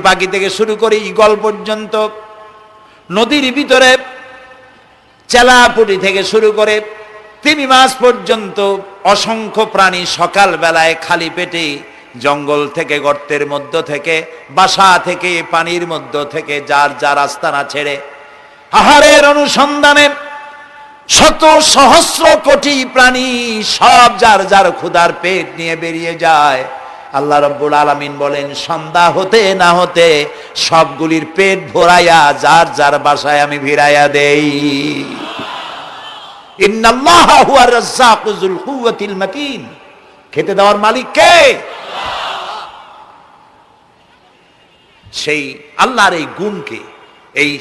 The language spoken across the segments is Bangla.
পাখি থেকে শুরু করে ঈগল পর্যন্ত, নদীর ভিতরে চেলাপুটি থেকে শুরু করে তিমি মাছ পর্যন্ত অসংখ্য প্রাণী সকাল বেলায় খালি পেটে জঙ্গল থেকে, গর্তের মধ্য থেকে, বাসা থেকে, পানির মধ্য থেকে যার যার আস্তানা ছেড়ে আহারের অনুসন্ধানে শত সহস্র কোটি প্রাণী সব যার যার ক্ষুধার পেট নিয়ে বেরিয়ে যায়। আল্লাহ রাব্বুল আলামিন বলেন, সন্ধ্যা হতে না হতে সবগুলির পেট ভরাইয়া যার যার বাসায় আমি ভিড়াইয়া দেই। ইন্নাল্লাহা হুয়ার রাজ্জাকু যুল কুওয়াতিল মাতিন। খেতে দেওয়ার মালিক কে? সেই আল্লাহর এই গুণকে, এই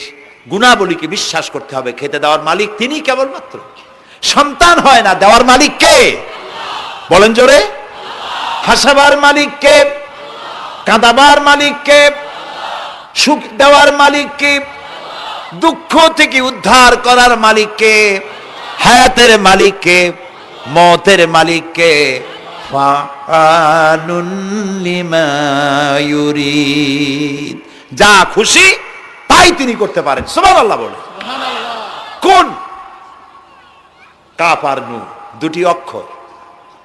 গুণাবলীকে বিশ্বাস করতে হবে। খেতে দেওয়ার মালিক তিনি কেবলমাত্র। সন্তান হয় না, দেওয়ার মালিক কে? বলেন জোরে। হাসাবার মালিক কে? কাঁদাবার মালিক কে? সুখ দেওয়ার মালিক কে? দুঃখ থেকে উদ্ধার করার মালিক কে? হায়াতের মালিক কে? মওতের মালিক কে? ফাআলুন লিমা ইউরিদ। যা খুশি তাই তিনি করতে পারেন। সুবহানাল্লাহ বলে। কোন? কাফ আর নুন, দুটি অক্ষর।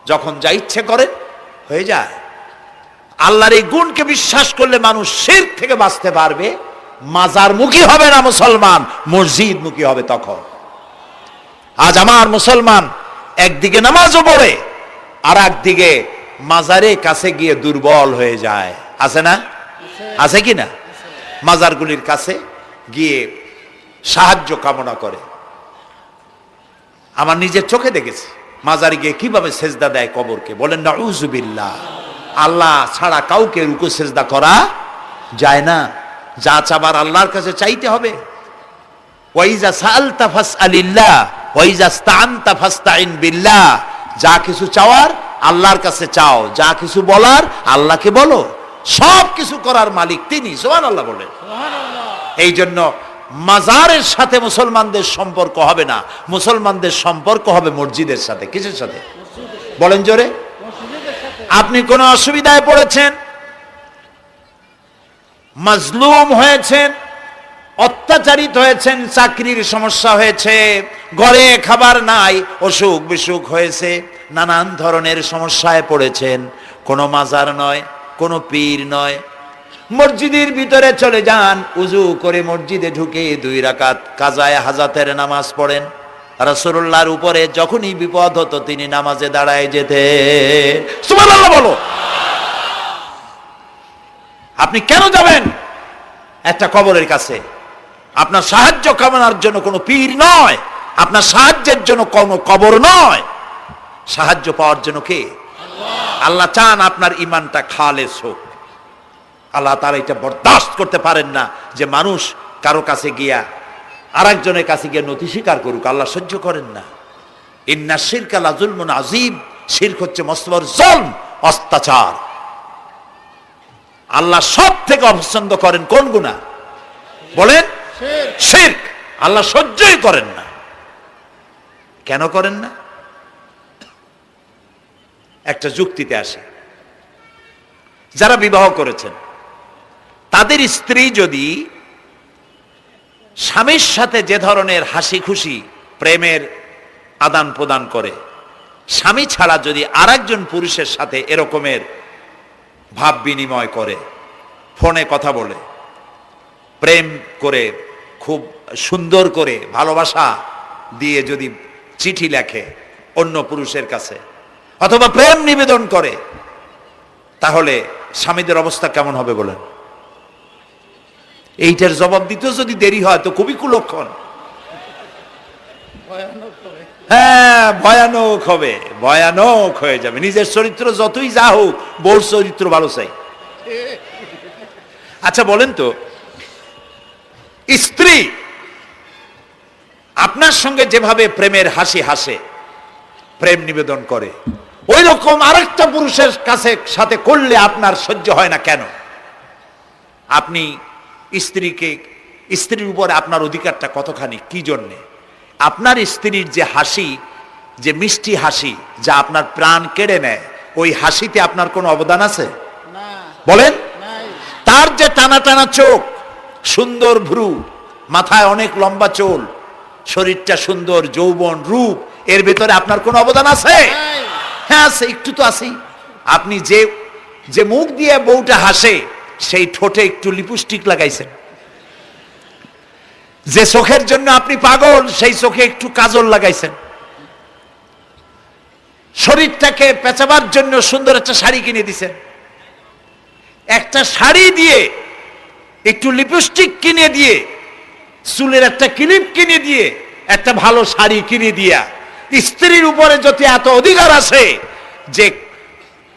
যখন যা ইচ্ছে করেন হয়ে যায়। আল্লাহর এই গুণকে বিশ্বাস করলে মানুষ শিরক থেকে বাঁচতে পারবে। মাজার মুখী হবে না মুসলমান, মসজিদ মুখী হবে তখন। আজ আমার মুসলমান একদিকে নামাজও পড়ে আর একদিকে মাজারে কাছে গিয়ে দুর্বল হয়ে যায়। আছে না? আছে কি না? মাজারগুলির কাছে গিয়ে সাহায্য কামনা করে। আমার নিজের চোখে দেখেছি মাজারে গিয়ে কিভাবে সেজদা দেয় কবরকে। বলেন নাউযুবিল্লাহ। আল্লাহ ছাড়া কাউকে রুকু সেজদা করা যায় না। যা চাবার আল্লাহর কাছে চাইতে হবে। ওয়াইজা সাআলতা ফাসআলিল্লাহ ওয়াইজা ইসতাআনতা ফাসতাইন বিল্লাহ। যা কিছু চাওয়ার আল্লাহর কাছে চাও, যা কিছু বলার আল্লাহকে বলো। সব কিছু করার মালিক তিনি। সুবহানাল্লাহ বলেন। এই জন্য মাজারের সাথে মুসলমানদের সম্পর্ক হবে না, মুসলমানদের সম্পর্ক হবে মসজিদের সাথে। কিসের সাথে? বলেন জোরে। আপনি কোন অসুবিধায় পড়েছেন, মাজলুম হয়েছেন, অত্যাচারিত হয়েছেন, চাকরির সমস্যা হয়েছে, ঘরে খাবার নাই, অসুখ বিসুখ হয়েছে, নানান ধরনের সমস্যায় পড়েছেন, কোনো মাজার নয়, কোনো পীর নয়, মসজিদের ভিতরে চলে যান, উজু করে মসজিদে ঢুকে 2 রাকাত কাজায়ে হাজাতের নামাজ পড়েন। রাসূলুল্লাহর উপরে যখনই বিপদ হতো তিনি নামাজে দাঁড়ায় যেতেন। সুবহানাল্লাহ বলো। আপনি কেন যাবেন একটা কবরের কাছে? আপনার সাহায্য কামনার জন্য কোনো পীর নয়, আপনার সাহায্যের জন্য কোনো কবর নয়। সাহায্য পাওয়ার জন্য কে? আল্লাহ চান আপনার ঈমানটা খালেস হোক। আল্লাহ তাআলা এটা বরদাস্ত করতে পারেন না যে মানুষ কারো কাছে গিয়া আরেকজনের কাছে গিয়ে নথি স্বীকার করুক। আল্লাহ সহ্য করেন না। ইন্না শিরকা লাযুলমুন আযীম। শিরক হচ্ছে মস্ত বড় জুলম, অত্যাচার। আল্লাহ সব থেকে অপছন্দ করেন কোন গুনাহ? বলেন শিরক। আল্লাহ সহ্যই করেন না। কেন করেন না? একটা যুক্তিতে আসে। যারা বিবাহ করেছেন তাদের স্ত্রী যদি স্বামীর সাথে যে ধরনের হাসি খুশি প্রেমের আদান প্রদান করে, স্বামী ছাড়া যদি আরেকজন পুরুষের সাথে এরকমের ভাব বিনিময় করে, ফোনে কথা বলে, প্রেম করে, খুব সুন্দর করে ভালোবাসা দিয়ে যদি চিঠি লেখে অন্য পুরুষের কাছে, অথবা প্রেম নিবেদন করে, তাহলে স্বামীদের অবস্থা কেমন হবে বলেন? এইটার জবাব দিতেও যদি দেরি হয় তো খুবই কুলক্ষণ। হ্যাঁ, ভয়ানক হবে, ভয়ানক হয়ে যাবে। নিজের চরিত্র যতই যা হোক, বউর চরিত্র ভালো চাই। আচ্ছা বলেন তো, স্ত্রী আপনার সঙ্গে যেভাবে প্রেমের হাসি হাসে, প্রেম নিবেদন করে, ওই রকম আরেকটা পুরুষের কাছে সাথে করলে আপনার সহ্য হয় না কেন? আপনি স্ত্রীর উপরে আপনার অধিকারটা কতখানি, কি জন্যে? আপনার স্ত্রীর যে হাসি, যে মিষ্টি হাসি, যা আপনার প্রাণ কেড়ে নেয়, ওই হাসিতে আপনার কোনো অবদান আছে? বলেন। তার যে টানা টানা চোখ, সুন্দর ভ্রু, মাথায় অনেক লম্বা চুল, শরীরটা সুন্দর, যৌবন, রূপ, এর ভেতরে আপনার কোনো অবদান আছে? হ্যাঁ আছে, একটু তো আছেই। আপনি যে যে মুখ দিয়ে বউটা হাসে, সেই ঠোঁটে একটু লিপস্টিক লাগাইছেন। যে চোখের জন্য আপনি পাগল, সেই চোখে একটু কাজল লাগাইছেন। শরীরটাকে পেঁচাবার জন্য সুন্দর একটা শাড়ি কিনে দিছেন। একটা শাড়ি দিয়ে, একটু লিপস্টিক কিনে দিয়ে, চুলের একটা ক্লিপ কিনে দিয়ে, একটা ভালো শাড়ি কিনে দিয়া স্ত্রীর উপরে যদি এত অধিকার আছে যে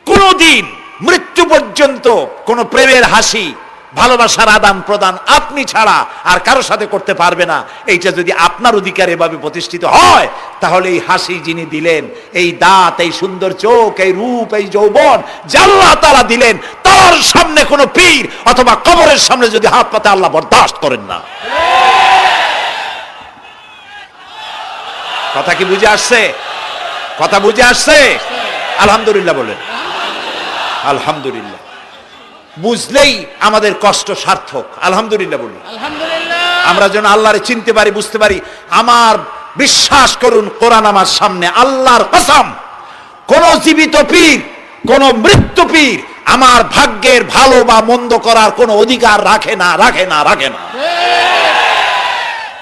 কোনদিন মৃত্যু পর্যন্ত কোন প্রেমের হাসি, ভালোবাসার আদান প্রদান আপনি ছাড়া আর কারো সাথে করতে পারবে না, এইটা যদি আপনার অধিকার এভাবে প্রতিষ্ঠিত হয়, তাহলে এই হাসি যিনি দিলেন, এই দাঁত, এই সুন্দর চোখ, এই রূপ, এই যৌবন যে আল্লাহ তাআলা দিলেন, তার সামনে কোনো পীর অথবা কবরের সামনে যদি হাত পাতে আল্লাহ বরদাস্ত করেন না। কথা কি বুঝে আসছে? কথা বুঝে আসছে? আলহামদুলিল্লাহ বলেন। আলহামদুলিল্লাহ। বুঝলেই আমাদের কষ্ট সার্থক। আলহামদুলিল্লাহ বলি। আমরা যেন আল্লাহরে চিনতে পারি, বুঝতে পারি। আমার বিশ্বাস করুন, কোরআন আমার সামনে, আল্লাহর কসম, কোন জীবিত পীর, কোন মৃত্যু পীর আমার ভাগ্যের ভালো বা মন্দ করার কোন অধিকার রাখে না, রাখে না, রাখে না।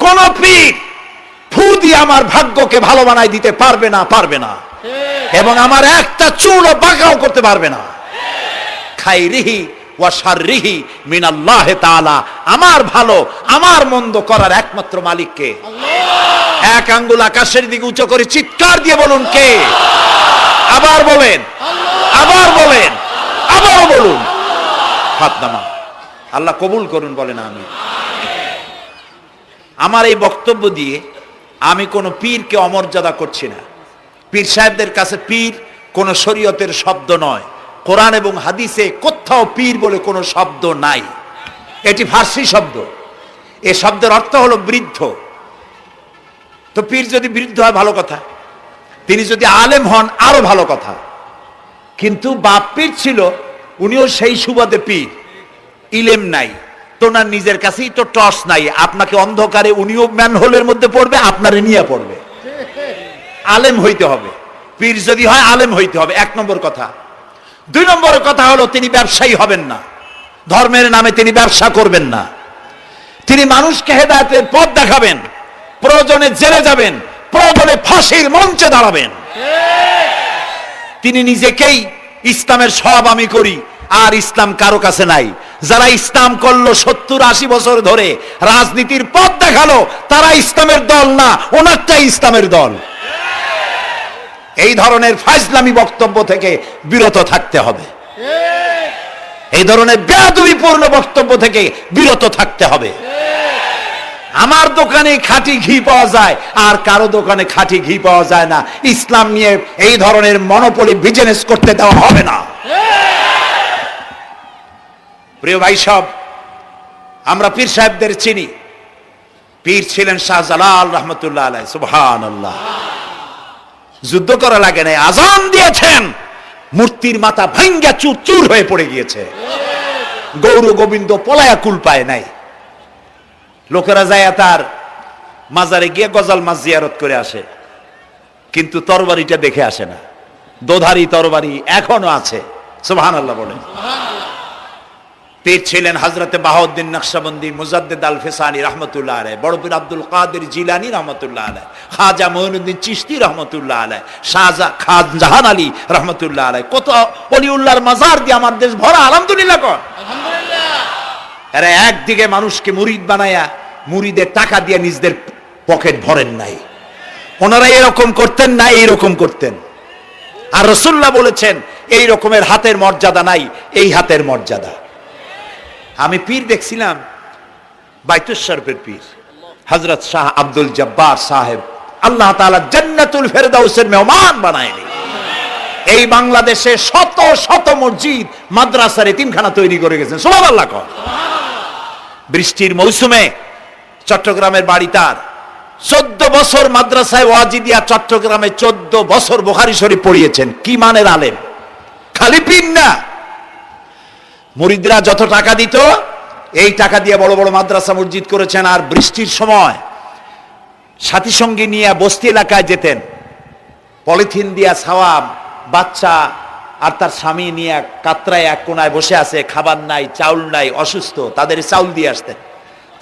কোন পীর ফু দিয়ে আমার ভাগ্যকে ভালো বানাই দিতে পারবে না, পারবে না, এবং আমার একটা চুলও বাঁকাও করতে পারবে না। খাইরিহি ওয়া শাররিহি মিনাল্লাহ তাআলা। আমার ভালো, আমার মন্দ করার একমাত্র মালিক কে? আল্লাহ। এক আঙ্গুল আকাশের দিকে উঁচু করে চিৎকার দিয়ে বলুন, কে? আবার বলেন, আবার বলেন, আবার বলুন। হাত নামান। আল্লাহ কবুল করুন, বলেন আমিন। আমার এই বক্তব্য দিয়ে আমি কোন পীরকে অমর্যাদা করছি না। পীর সাহেবদের কাছে পীর কোন শরীয়তের শব্দ নয়। কোরআন এবং হাদিসে কোথাও পীর বলে কোনো শব্দ নাই। এটি ফার্সি শব্দ। এই শব্দের অর্থ হলো বৃদ্ধ। তো পীর যদি বৃদ্ধ হয় ভালো কথা, তিনি যদি আলেম হন আরো ভালো কথা। কিন্তু বাপ পীর ছিল, উনিও সেই সুবাদে পীর। ইলেম নাই তো, না নিজের কাছেই তো টর্চ নাই, আপনাকে অন্ধকারে উনিও ম্যানহোলের মধ্যে পড়বে, আপনারে নিয়ে পড়বে। আলেম হইতে হবে, পীর যদি হয় আলেম হইতে হবে, এক নম্বর কথা। দুই নম্বর কথা হলো, তিনি ব্যবসায়ী হবেন না। ধর্মের নামে তিনি ব্যবসা করবেন না। তিনি মানুষকে হেদায়েতের পথ দেখাবেন, প্রয়োজনে জেলে যাবেন, প্রয়োজনে ফাঁসির মঞ্চে দাঁড়াবেন। তিনি নিজেকেই ইসলামের সব আমি করি, আর ইসলাম কারো কাছে নাই। যারা ইসলাম করলো 70-80 বছর ধরে, রাজনীতির পথ দেখালো, তারা ইসলামের দল না, ওনারটাই ইসলামের দল। এই ধরনের ফাজলামি বক্তব্য থেকে বিরত থাকতে হবে। এই ধরনের বেয়াদবিপূর্ণ বক্তব্য থেকে বিরত থাকতে হবে। আমার দোকানে খাঁটি ঘি পাওয়া যায়, আর কারো দোকানে খাঁটি ঘি পাওয়া যায় না। ইসলাম নিয়ে এই ধরনের মনোপলি বিজনেস করতে দেওয়া হবে না। প্রিয় ভাই সব, আমরা পীর সাহেবদের চিনি। পীর ছিলেন শাহজালাল রহমতুল্লাহ আলাইহি। সুবহানাল্লাহ। যুদ্ধ করা লাগে নাই, আজান দিয়েছেন, মূর্তির মাথা ভাঙ্গা চুর চুর হয়ে পড়ে গিয়েছে। গৌর গোবিন্দ পলায়া কুল পায় নাই। লোকেরা যায় তার মাজারে গিয়ে গজাল মাছ জিয়ারত করে আসে, কিন্তু তরবারিটা দেখে আসে না। দোধারি তরবারি এখনো আছে। সুবহানাল্লাহ বলেন। পীর ছিলেন হযরতে বাহাউদ্দিন নকশবন্দি, মুজাদ্দিদ আল ফিসানি রহমতুল্লাহ আলাইহি, বড় পীর আব্দুল কাদের জিলানী রহমতুল্লাহ আলাইহি, খাজা মঈনুদ্দিন চিশতি রহমতুল্লাহ আলাইহি, শাহজাহান আলী রহমতুল্লাহ আলাইহি। কত ওলিউল্লাহর মাজার দিয়ে আমার দেশ ভরা। আলহামদুলিল্লাহ কর। আলহামদুলিল্লাহ। এরা একদিকে মানুষকে মুরিদ বানায়া মুরিদের টাকা দিয়ে নিজেদের পকেট ভরেন নাই। ওনারা এরকম করতেন না, এইরকম করতেন। আর রাসূলুল্লাহ বলেছেন, এই রকমের হাতের মর্যাদা নাই, এই হাতের মর্যাদা। আমি পীর দেখছিলাম, বাইতুল শরীফের পীর হযরত শাহ আব্দুল জব্বার সাহেব, আল্লাহ তাআলা জান্নাতুল ফেরদাউসের মেহমান বানায়নি। এই বাংলাদেশে শত শত মসজিদ, মাদ্রাসার এতিমখানা তৈরি করে গেছেন। সুবহানাল্লাহ। বৃষ্টির মৌসুমে চট্টগ্রামের বাড়ি তার, 14 বছর মাদ্রাসায় ওয়াজিদিয়া চট্টগ্রামে 14 বছর বুখারী শরীফ পড়িয়েছেন। কি মানের আলেম! খালি পীর না, মুরিদরা যত টাকা দিত এই টাকা দিয়ে বড় বড় মাদ্রাসা মসজিদ করেছেন। আর বৃষ্টির সময় সাথী সঙ্গী নিয়ে বস্তি এলাকায় যেতেন, পলিথিন দিয়া ছাওয়া, বাচ্চা আর তার স্বামী নিয়ে কাতরায় এক কোনায় বসে আছে, খাবার নাই, চাউল নাই, অসুস্থ, তাদের চাউল দিয়ে আসতেন,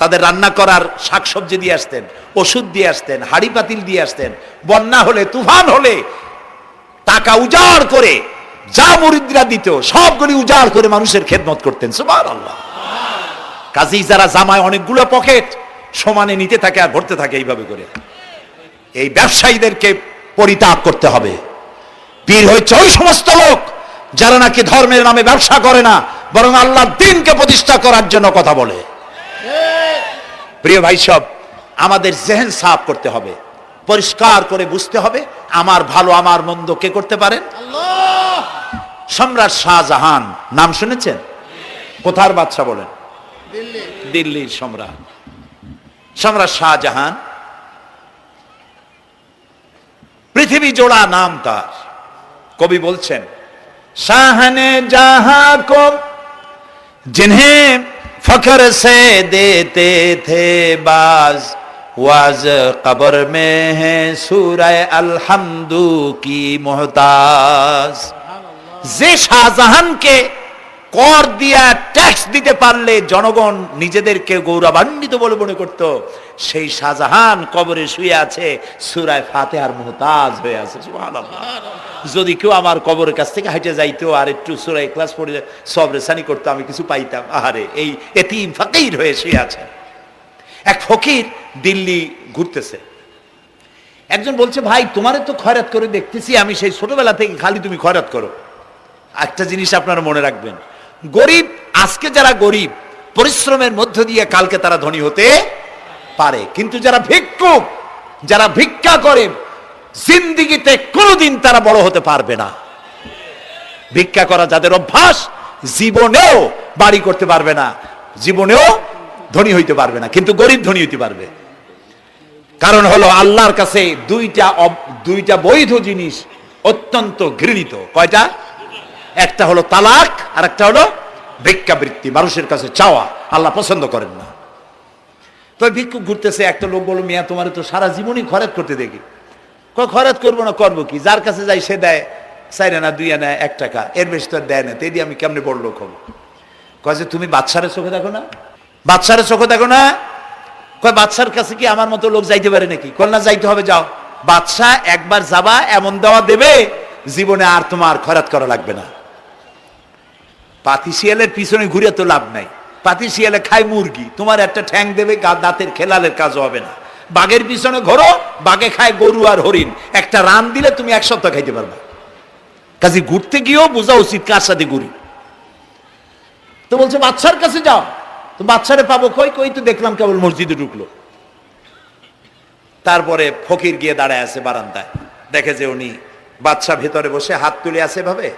তাদের রান্না করার শাকসবজি দিয়ে আসতেন, ওষুধ দিয়ে আসতেন, হাড়ি পাতিল দিয়ে আসতেন। বন্যা হলে, তুফান হলে টাকা উজাড় করে যা মুরিদরা দিত সবগুলি উজাড় করে মানুষের খেদমত করতেন। সুবহানাল্লাহ। কাজী যারা জামায় অনেকগুলো পকেট সমানে নিতে থাকে আর ভরতে থাকে এইভাবে করে, এই ব্যবসায়ীদেরকে পরিত্যাগ করতে হবে। পীর হচ্ছে ওই সমস্ত লোক যারা নাকি ধর্মের নামে ব্যবসা করে না, বরং আল্লাহর দ্বীনকে প্রতিষ্ঠা করার জন্য কথা বলে। প্রিয় ভাই সব, আমাদের জেহেন সাফ করতে হবে, পরিষ্কার করে বুঝতে হবে আমার ভালো আমার মন্দ কে করতে পারেন? আল্লাহ। সম্রাট শাহজাহান নাম শুনেছেন? কোথার বাদশা বলেন? দিল্লির সম্রাট। সম্রাট শাহজাহান, পৃথিবী জোড়া নাম তার। কবি বলছেন, শাহনে জাহাं को जिन्हें फख्र से देते थे बाज, वाज कब्र में है सूरह अलहम्दु की मोहताज। যে শাহজাহানকে কর দিয়া ট্যাক্স দিতে পারলে জনগণ নিজেদেরকে গৌরবান্বিত বলে মনে করত, সেই শাহজাহান কবরে শুয়ে আছে, সূরা ফাতিহার মুহতাজ হয়ে আছে। সুবহানাল্লাহ। যদি কেউ আমার কবরের কাছ থেকে হেঁটে যাইতো আর একটু সূরা ইখলাস পড়ে সবরে সানি করতো, আমি কিছু পাইতাম। আহারে, এই এতিম ফকির হয়ে শুয়ে আছে। এক ফকির দিল্লি ঘুরতেছে, একজন বলছে, ভাই তোমারে তো খয়রাত করে দেখতেছি আমি সেই ছোটবেলা থেকে, খালি তুমি খয়রাত করো। একটা জিনিস আপনারা মনে রাখবেন, গরিব, আজকে যারা গরিব পরিশ্রমের মধ্য দিয়ে কালকে তারা ধনী হতে পারে, কিন্তু যারা ভিক্ষুক, যারা ভিক্ষা করে, জিন্দেগিতে কোনোদিন তারা বড় হতে পারবে না। ভিক্ষা করা যাদের অভ্যাস, জীবনেও বাড়ি করতে পারবে না, জীবনেও ধনী হইতে পারবে না, কিন্তু গরিব ধনী হইতে পারবে। কারণ হলো আল্লাহর কাছে দুইটা বৈধ জিনিস অত্যন্ত ঘৃণিত। কয়টা? একটা হলো তালাক, আর একটা হলো ভিক্ষাবৃত্তি, মানুষের কাছে চাওয়া। আল্লাহ পছন্দ করেন না। তো ভিক্ষুক ঘুরতেছে, একটা লোক বলল, মিয়া তোমার তো সারা জীবনই খরচ করতে দেখি। খরচ করবো না, করবো কি? যার কাছে যাই সে দেয় 4 আনা 2 আনা 1 টাকা, এর বেশি তো দেয় না, তেদি আমি কেমনে বড় লোক হবো? কয় যে তুমি বাদশারে চোখে দেখো না, বাদশারে চোখে দেখো না। কয় বাদশার কাছে কি আমার মতো লোক যাইতে পারে নাকি? কল না, যাইতে হবে, যাও। বাদশা একবার যাবা, এমন দেওয়া দেবে জীবনে আর তোমার খরচ করা লাগবে না। পাতি শিয়ালের পিছনে ঘুরে তো লাভ নাই, পাতি শিয়ালে খায় মুরগি, তোমার একটা ঠ্যাং দেবে, দাঁতের খেলালের কাজ হবে না। বাঘের পিছনে ঘোরো, বাঘে খায় গরু আর হরিণ, একটা রান দিলে তুমি 1 সপ্তাহ খাইতে পারবে। কাজে ঘুরতে গিয়েও বোঝা উচিত কার সাথে ঘুরি। তো বলছে বাদশার কাছে যাও। তো বাদশারে পাবো কই? কই তো দেখলাম কেবল মসজিদে ঢুকলো। তারপরে ফকির গিয়ে দাঁড়ায় আছে বারান্দায়, দেখে যে উনি বাদশা ভেতরে বসে হাত তুলে আছে ভাবে,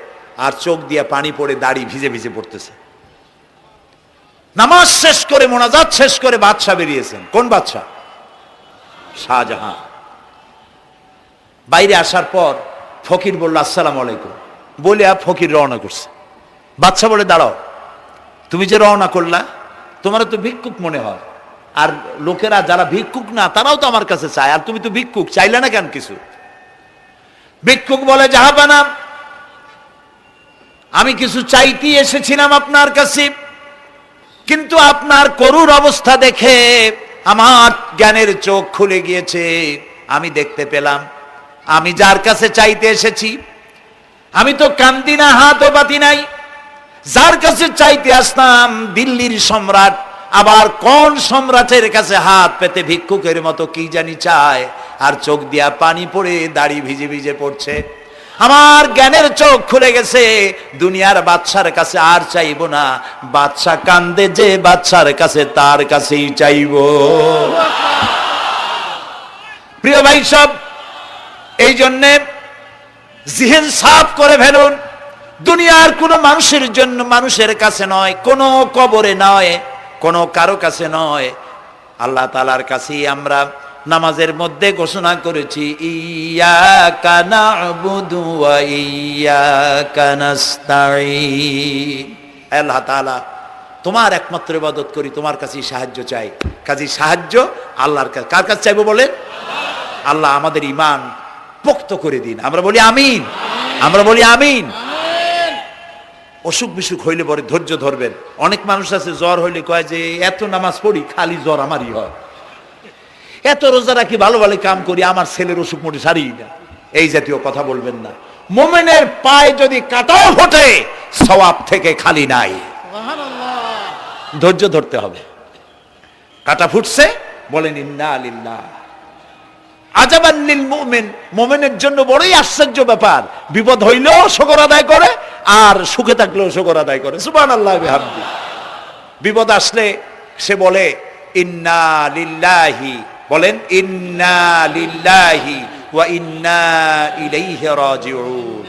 আর চোখ দিয়ে পানি পড়ে দাড়ি ভিজে ভিজে পড়তেছে। নামাজ শেষ করে, মোনাজাত শেষ করে বাদশা বেরিয়েছেন। কোন বাদশা? শাহজাহান। বাইরে আসার পর ফকির বলল, আসসালামু আলাইকুম বলে ফকির রওনা করছে। বাদশা বলে, দাঁড়াও, তুমি যে রওনা করলা, তোমার তো ভিক্ষুক মনে হয়, আর লোকেরা যারা ভিক্ষুক না তারাও তো আমার কাছে চায়, আর তুমি তো ভিক্ষুক, চাইলে না কেন কিছু? ভিক্ষুক বলে, জাহাপানা, আমি কিছু চাইতেই এসেছিলাম আপনার কাছে, কিন্তু আপনার করুণ অবস্থা দেখে আমার জ্ঞানের চোখ খুলে গিয়েছে। আমি দেখতে পেলাম আমি যার কাছে চাইতে এসেছি, আমি তো কান্দি না, হাতও পাতি নাই। যার কাছে চাইতে আসতাম দিল্লির সম্রাট, আবার কোন সম্রাটের কাছে হাত পেতে ভিক্ষুকের মতো কি জানি চায়, আর চোখ দিয়া পানি পড়ে দাড়ি ভিজে ভিজে পড়ছে। আমার জ্ঞানের চোখ খুলে গেছে, দুনিয়ার বাদশার কাছে আর চাইবো না। বাদশা কান্দে যে বাদশার কাছে, তার কাছেই চাইবো। প্রিয় ভাই সব, এই জন্যে জিহেন সাফ করে ফেলুন। দুনিয়ার কোনো মানুষের জন্য, মানুষের কাছে নয়, কোনো কবরে নয়, কোনো কারো কাছে নয়, আল্লাহ তাআলার কাছেই আমরা নামাজের মধ্যে ঘোষণা করেছি, ইয়াকা না'বুদু ওয়া ইয়াকা নাস্তাঈন। আল্লাহ তাআলা তোমার একমাত্র ইবাদত করি, তোমার কাছেই সাহায্য চাই। কাজে সাহায্য আল্লাহর কাছে। কার কাছে চাইবো বলেন? আল্লাহ আমাদের ঈমান পোক্ত করে দিন। আমরা বলি আমিন, আমরা বলি আমিন। অসুখ বিসুখ হইলে পরে ধৈর্য ধরবেন। অনেক মানুষ আছে জ্বর হইলে কয় যে এত নামাজ পড়ি খালি জ্বর আমারই হয়, এত রোজা রাখি, ভালো ভালো কাম করি, আমার ছেলের অসুখ মোটে সারি না। এই জাতীয় কথা বলবেন না। মুমিনের পায়ে যদি কাঁটাও ফোটে সওয়াব থেকে খালি নাই, ধৈর্য ধরতে হবে। কাঁটা ফুটছে বলেন ইন্না লিল্লাহ। আজাবান লিল মুমিন, মুমিনের জন্য বড়ই আশ্চর্য ব্যাপার, বিপদ হইলেও শুকর আদায় করে আর সুখে থাকলেও শুকর আদায় করে। সুবহানাল্লাহ বিহামদি। বিপদ আসলে সে বলে ইন্না লিল্লাহি, বলেন ইন্না লিল্লাহি ওয়া ইন্না ইলাইহি রাজিউন।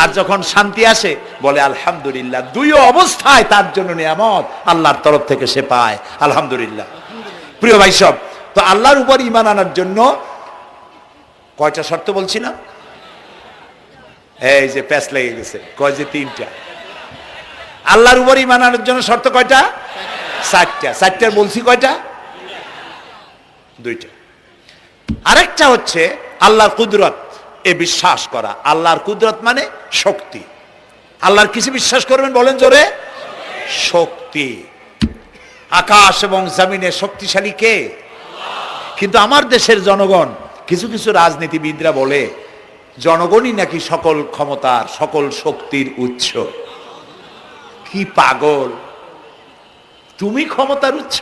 আর যখন শান্তি আসে বলে আলহামদুলিল্লাহ। দুই অবস্থায় তার জন্য নিয়ামত আল্লাহর তরফ থেকে সে পায়, আলহামদুলিল্লাহ। প্রিয় ভাই সব, তো আল্লাহর উপর ঈমান আনার জন্য কয়টা শর্ত বলছিলাম? এই যে প্যাচ লেগে গেছে, কয় যে তিনটা। আল্লাহর উপর ঈমান আনার জন্য শর্ত কয়টা? চারটা। চারটার বলছি কয়টা? দুইটা। আরেকটা হচ্ছে আল্লাহর কুদরত, এ বিশ্বাস করা। আল্লাহর কুদরত মানে শক্তি। আল্লাহর কিছু বিশ্বাস করবেন বলেন জোরে? শক্তি। আকাশ এবং জমিনে শক্তিশালী কে? কিন্তু আমার দেশের জনগণ, কিছু কিছু রাজনীতিবিদরা বলে জনগণই নাকি সকল ক্ষমতার, সকল শক্তির উৎস। কি পাগল! তুমি ক্ষমতার উৎস?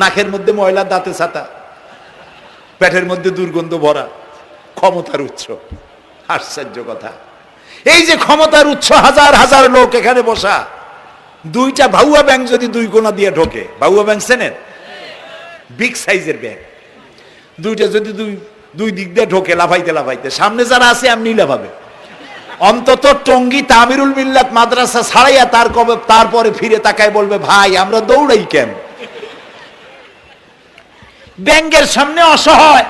নাকের মধ্যে ময়লা, দাঁতে ছাতা, পেটের মধ্যে দুর্গন্ধ ভরা, ক্ষমতার উৎস। আশ্চর্য কথা। এই যে ক্ষমতার উৎস, হাজার হাজার লোক এখানে বসা, দুইটা ভাউয়া ব্যাংক যদি দুই কোণা দিয়ে ঢোকে, ভাউয়া ব্যাংক চেনেন? বিগ সাইজের ব্যাংক, দুইটা যদি দুই দিক দিয়ে ঢোকে লাফাইতে লাফাইতে, সামনে যারা আছে এমনি লাফাবে। অন্তত টঙ্গী তামিরুল মিল্লাত মাদ্রাসা ছাড়াইয়া তারপরে ফিরে তাকায় বলবে ভাই আমরা দৌড়াই কেন? ব্যাংকের সামনে অসহায়,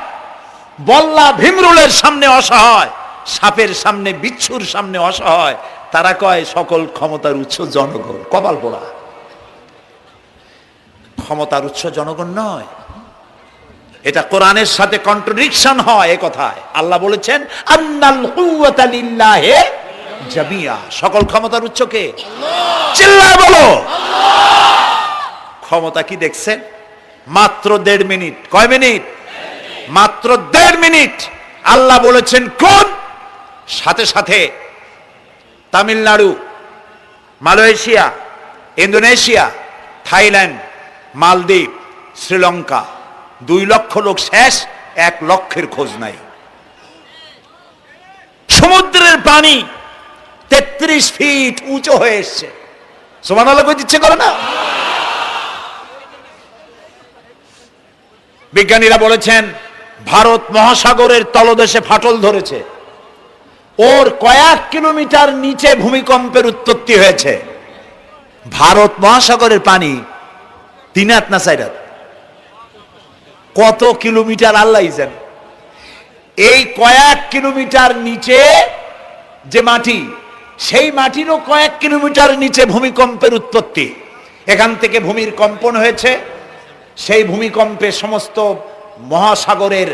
বল্লা ভীমরুলের সামনে অসহায়, সাপের সামনে, বিচ্ছুর সামনে অসহায়, তারা কয় সকল ক্ষমতার উৎস জনগণ। কপাল পোড়া। ক্ষমতার উৎস জনগণ নয়, এটা কোরআনের সাথে কন্ট্রাডিকশন হয়। এ কথায় আল্লাহ বলেছেন আন্নাল কুওয়াতা লিল্লাহি জামিয়া, সকল ক্ষমতার উৎস কে? চিল্লায় বলো আল্লাহ। ক্ষমতা কি দেখছেন? মাত্র 1.5 মিনিট। কয় মিনিট? মাত্র 1.5 মিনিট। আল্লাহ বলেছেন কোন? সাথে সাথে তামিলনাড়ু, মালয়েশিয়া, ইন্দোনেশিয়া, থাইল্যান্ড, মালদ্বীপ, শ্রীলঙ্কা, 2 লক্ষ লোক শেষ, 1 লক্ষের খোঁজ নাই। সমুদ্রের পানি 33 ফিট উঁচু হয়ে এসছে। সুবহানাল্লাহ কই দিচ্ছে করে না? বিজ্ঞানীরা বলেছেন ভারত মহাসাগরের তলদেশে ফাটল ধরেছে, ওর কয়েক কিলোমিটার নিচে ভূমিকম্পের উৎপত্তি হয়েছে। ভারত মহাসাগরের পানি 3 হাত না 4 হাত, কত কিলোমিটার আল্লাহই জানে। এই কয়েক কিলোমিটার নিচে যে মাটি, সেই মাটিরও কয়েক কিলোমিটার নিচে ভূমিকম্পের উৎপত্তি। এখান থেকে ভূমির কম্পন হয়েছে, সেই ভূমিকম্পে সমস্ত মহাসাগরের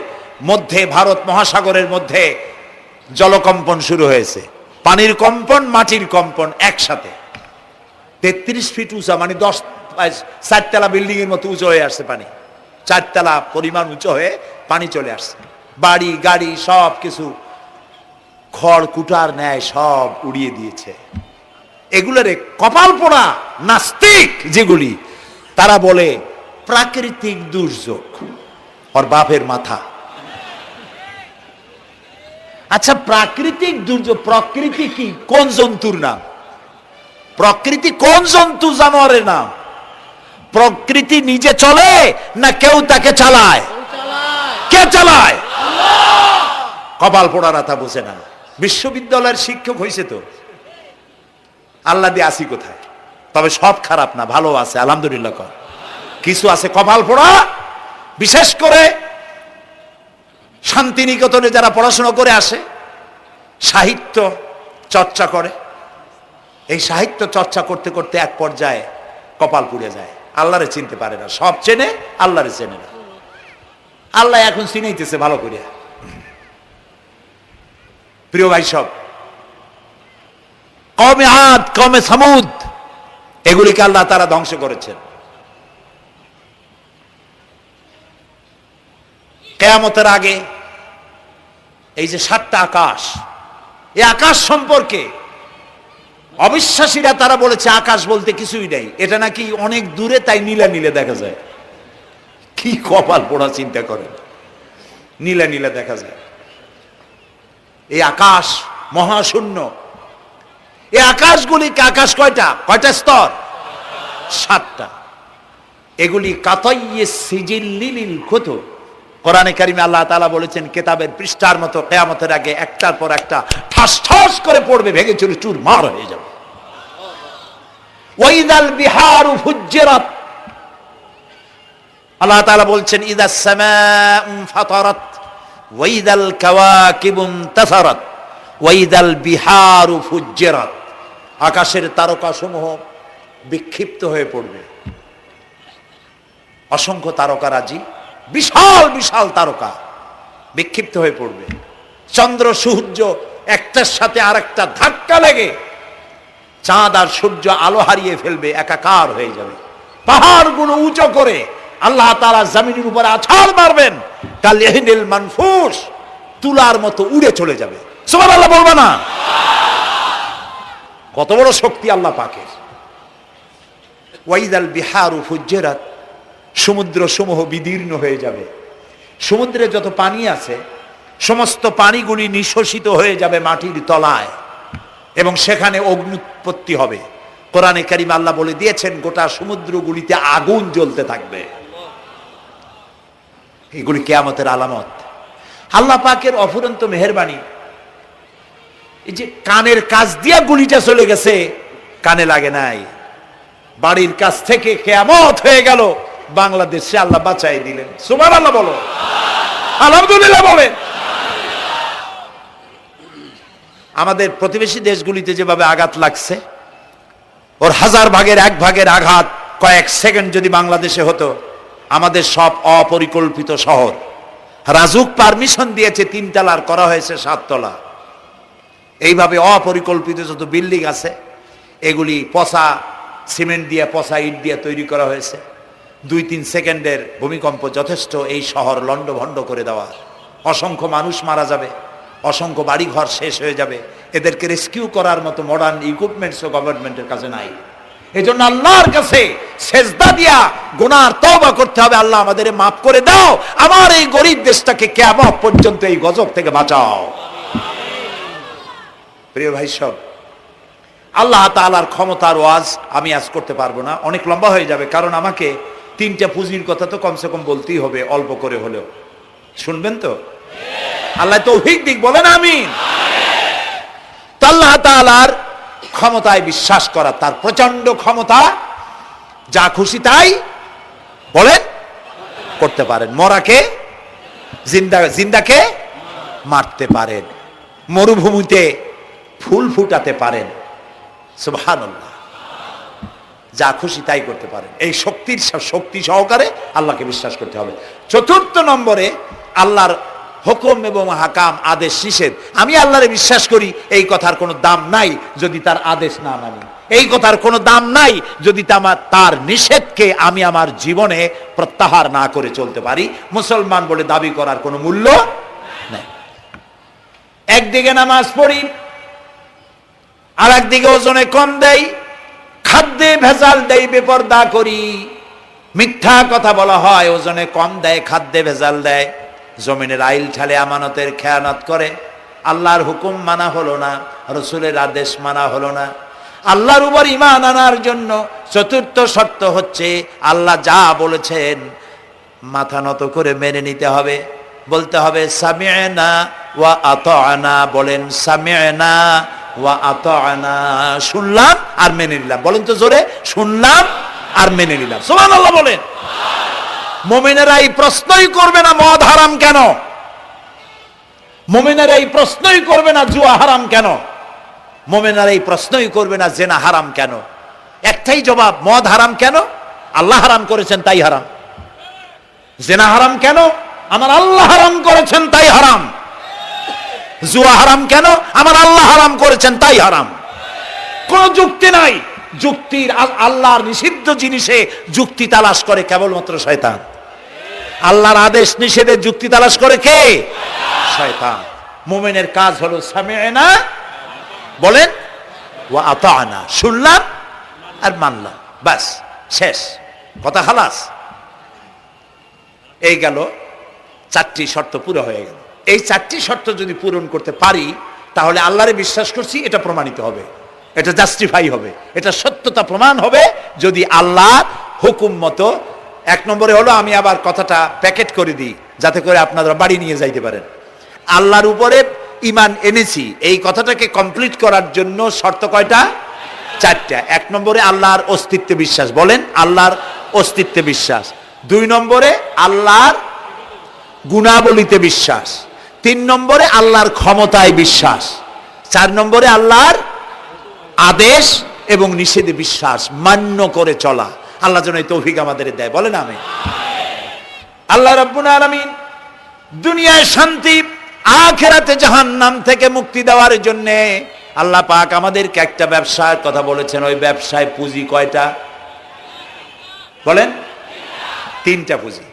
মধ্যে, ভারত মহাসাগরের মধ্যে জলকম্পন শুরু হয়েছে। পানির কম্পন, মাটির কম্পন একসাথে। 33 ফিট উঁচা, মানে 4 তলা বিল্ডিং এর মতো উঁচু হয়ে আসছে পানি। 4 তলা পরিমাণ উঁচু হয়ে পানি চলে আসছে। বাড়ি গাড়ি সব কিছু খড় কুটার ন্যায় সব উড়িয়ে দিয়েছে। এগুলোরে কপাল পোড়া নাস্তিক যেগুলি, তারা বলে প্রাকৃতিক দুর্যোগ। ওর বাপের মাথা। আচ্ছা প্রাকৃতিক দুর্যোগ, প্রকৃতি কি? কোন জন্তুর নাম? প্রকৃতি কোন জন্তু জানোয়ারের নাম? প্রকৃতি নিজে চলে না কেউ তাকে চালায়? কে চালায়? কপাল পোড়ারা তা বোঝে না। বিশ্ববিদ্যালয়ের শিক্ষক হয়েছে তো, আল্লাহ দিয়ে আসি কোথায়? তবে সব খারাপ না, ভালো আছে আলহামদুলিল্লাহ। কিছু আছে কপাল পোড়া। বিশেষ করে শান্তিনিকেতনে যারা পড়াশোনা করে আসে, সাহিত্য চর্চা করে, এই সাহিত্য চর্চা করতে করতে এক পর্যায়ে কপাল পুড়ে যায়, আল্লাহরে চিনতে পারে না। সব চেনে, আল্লাহরে চেনে না। আল্লাহ এখন চিনাইতেছে ভালো করে। প্রিয় ভাই, সব কওমে আদ, কওমে সামুদ, এগুলিকে আল্লাহ তারা ধ্বংস করেছেন। কিয়ামতের আগে এই যে 7টা আকাশ, এই আকাশ সম্পর্কে অবিশ্বাসীরা তারা বলেছে আকাশ বলতে কিছুই নাই, এটা নাকি অনেক দূরে, তাই নীলা নীলে দেখা যায়। কি কপাল পোড়া চিন্তা করেন, নীলা নীলা দেখা যায়। এই আকাশ মহাশূন্য। এই আকাশগুলিকে, আকাশ কয়টা স্তর? 7টা। এগুলি কাতাইয়ে সিজিল্লিল কুতুব। কোরআনে কারিমে আল্লাহ তাআলা বলেছেন কেতাবের পৃষ্ঠার মতো কিয়ামতের আগে একটার পর একটা ঠাস ঠাস করে পড়বে, ভেঙে চুরে চুরমার হয়ে যাবে। ওয়াইদাল বিহারু ফুজ্জিরাত, আল্লাহ তাআলা বলছেন ইদাস সামাউ ফাতারাত ওয়াইদাল কাওয়াকিবু ইনতাসারাত ওয়াইদাল বিহারু ফুজ্জিরাত। আকাশের তারকাসমূহ বিক্ষিপ্ত হয়ে পড়বে। অসংখ্য তারকারাজি, বিশাল বিশাল তারকা বিক্ষিপ্ত হয়ে পড়বে। চন্দ্র সূর্য একটার সাথে আরেকটা ধাক্কা লেগে চাঁদ আর সূর্য আলো হারিয়ে ফেলবে, একাকার হয়ে যাবে। পাহাড়গুলো উঁচু করে আল্লাহ তাআলা জমিনের উপরে আছাড় মারবেন, কালিহিনিল মানফুস, তুলার মতো উড়ে চলে যাবে। সুবহানাল্লাহ বলবা না? কত বড় শক্তি আল্লাহ পাকের। ওয়াইদাল বিহারু ফুজ্জিরাত, সমুদ্র সমূহ বিদীর্ণ হয়ে যাবে। সমুদ্রে যত পানি আছে সমস্ত পানিগুলি নিঃশোষিত হয়ে যাবে মাটির তলায়, এবং সেখানে অগ্নুৎপত্তি হবে। কোরআনে কারিম আল্লাহ বলে দিয়েছেন গোটা সমুদ্রগুলিতে আগুন জ্বলতে থাকবে। এগুলি কিয়ামতের আলামত। আল্লাহ পাকের অফুরন্ত মেহেরবানি। এই যে কানের কাছ দিয়া গুলিটা চলে গেছে, কানে লাগে নাই। বাড়ির কাছ থেকে কিয়ামত হয়ে গেল, বাংলাদেশে আল্লাহ বাঁচাই দিলেন। সুবহানাল্লাহ বলো, আলহামদুলিল্লাহ বলেন। আমাদের প্রতিবেশী দেশগুলিতে যেভাবে আঘাত লাগছে, ওর 1000 ভাগের 1 ভাগের আঘাত কয়েক সেকেন্ড যদি বাংলাদেশে হতো, আমাদের সব অপরিকল্পিত শহর, রাজুক পারমিশন দিয়েছে 3 তলার, করা হয়েছে 7 তলা। এইভাবে অপরিকল্পিত যত বিল্ডিং আছে এগুলি পচা সিমেন্ট দিয়ে, পচা ইট দিয়ে তৈরি করা হয়েছে। 2-3 সেকেন্ডের ভূমিকম্প যথেষ্ট এই শহর লন্ডভন্ড করে দেওয়ার। অসংখ্য মানুষ মারা যাবে, অসংখ্য বাড়িঘর শেষ হয়ে যাবে। এদেরকে রেস্কিউ করার মতো মডার্ন ইকুইপমেন্টসও গভর্নমেন্টের কাছে নাই। এই জন্য আল্লাহর কাছে সেজদা দিয়া গুনার তওবা করতে হবে, আল্লাহ আমাদের মাফ করে দাও, আমার এই গরিব দেশটাকে কিয়ামত পর্যন্ত এই গজব থেকে বাঁচাও। প্রিয় ভাই সব, আল্লাহ তাআলার ক্ষমতার ওয়াজ আমি আজ করতে পারবো না, অনেক লম্বা হয়ে যাবে। কারণ আমাকে 3টা পুঁজির কথা তো কমসে কম বলতেই হবে, অল্প করে হলেও। শুনবেন তো? আল্লাহ তৌফিক দিক, বলেন আমিন। তো আল্লাহ তাআলার ক্ষমতায় বিশ্বাস করা, তার প্রচন্ড ক্ষমতা, যা খুশি তাই বলেন করতে পারেন। মরাকে জিন্দাকে মারতে পারেন, মরুভূমিতে ফুল ফুটাতে পারেন। সুবহানাল্লাহ, যা খুশি তাই করতে পারেন। এই শক্তি সহকারে আল্লাহকে বিশ্বাস করতে হবে। 4র্থ নম্বরে আল্লাহর হুকুম এবং হাকাম, আদেশ নিষেধ। আমি আল্লাহরে বিশ্বাস করি, এই কথার কোনো দাম নাই যদি তার আদেশ না মানি। এই কথার কোনো দাম নাই যদি তার নিষেধকে আমি আমার জীবনে প্রত্যাহার না করে চলতে পারি। মুসলমান বলে দাবি করার কোনো মূল্য নাই। একদিকে নামাজ পড়ি, আর একদিকে ওজনে কম দেয়, খাদ্যে ভেজাল দেয়, বেপরদা করি, মিথ্যা কথা বলা হয়, ওজনে কম দেয়, খাদ্যে ভেজাল দেয়, জমিনের আইল ঠালে আমানতের খেয়ানত করে। আল্লাহর হুকুম মানা হলো না, রসুলের আদেশ মানা হলো না। আল্লাহর উপর ঈমান আনার জন্য 4র্থ শর্ত হচ্ছে আল্লাহ যা বলেছেন মাথা নত করে মেনে নিতে হবে, বলতে হবে সামি'না ওয়া আতা'না। বলেন সামি'না ওয়া আতা'না, শুনলাম আর মেনে নিলাম। বলেন তো জোরে, শুনলাম আর মেনে নিলাম। সুবহানাল্লাহ বলেন। মুমিনেরা এই প্রশ্নই করবে না মদ হারাম কেন, মুমিনেরা এই প্রশ্নই করবে না জুয়া হারাম কেন। মোমেনারা এই প্রশ্নই করবে না জেনা হারাম কেন, একটাই জবাব, মদ হারাম কেন, আল্লাহ হারাম করেছেন তাই হারাম। জেনা হারাম কেন, আমার আল্লাহ হারাম করেছেন তাই হারাম। জুয়া হারাম কেন, আমার আল্লাহ হারাম করেছেন তাই হারাম। কোন যুক্তি নাই। যুক্তির আল্লাহর নিষিদ্ধ জিনিসে যুক্তি তালাশ করে কেবলমাত্র শয়তান। আল্লাহর আদেশ নিষেধে যুক্তি তালাশ করে কে? শয়তান। মুমিনের কাজ হলো সামি'না, বলেন, ওয়া আতা'না, শুনলাম আর মানলাম, বাস, শেষ কথা, খালাস। এই গেল, চারটি শর্ত পুরো হয়ে গেল। এই চারটি শর্ত যদি পূরণ করতে পারি তাহলে আল্লাহরে বিশ্বাস করছি এটা প্রমাণিত হবে, এটা জাস্টিফাই হবে, এটা সত্যতা প্রমাণ হবে যদি আল্লাহর হুকুম মতো। এক নম্বরে হলো, আমি আবার কথাটা প্যাকেট করে দিই যাতে করে আপনারা বাড়ি নিয়ে যাইতে পারেন। আল্লাহর উপরে ঈমান এনেছি, এই কথাটাকে কমপ্লিট করার জন্য শর্ত কয়টা? চারটা। এক নম্বরে আল্লাহর অস্তিত্বে বিশ্বাস, বলেন আল্লাহর অস্তিত্বে বিশ্বাস। দুই নম্বরে আল্লাহর গুণাবলীতে বিশ্বাস। তিন নম্বরে আল্লাহর ক্ষমতায় বিশ্বাস। চার নম্বরে আল্লাহর আদেশ এবং নিষেধে বিশ্বাস, মান্য করে চলা। আল্লাহ যেন এই তৌফিক আমাদের দেয়, বলেন আমিন। আল্লাহ রাব্বুল আলামিন দুনিয়ায় শান্তি, আখিরাতে জাহান্নাম থেকে মুক্তি দেওয়ার জন্য আল্লাহ পাক আমাদেরকে একটা ব্যবসার কথা বলেছেন। ওই ব্যবসায় পুঁজি কয়টা? বলেন। তিনটা পুঁজি।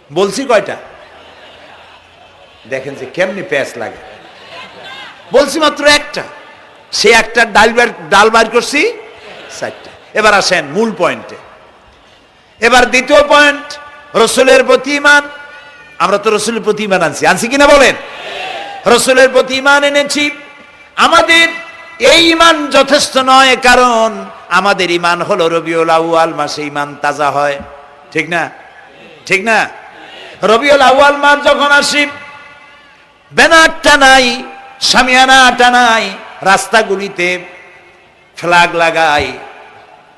বলছি কয়টা? দেখেন যে কেমনি প্যাঁচ লাগে। বলছি মাত্র একটা, সে একটা ডাল বার করছি চারটা। এবার আসেন মূল পয়েন্টে। এবার দ্বিতীয় পয়েন্ট, রসুলের প্রতি ঈমান। আমরা তো রসুলের প্রতি ঈমান আনছি কিনা বলেন? রসুলের প্রতি ঈমান এনেছি। আমাদের এই ঈমান যথেষ্ট নয়, কারণ আমাদের ঈমান হলো রবিউল আউয়াল মাসে ঈমান তাজা হয়, ঠিক না? ঠিক না? রবিউল আউয়াল মাস যখন আসি, ব্যানারটা নাই, শামিয়ানাটা নাই, রাস্তাগুলিতে ফ্ল্যাগ লাগাই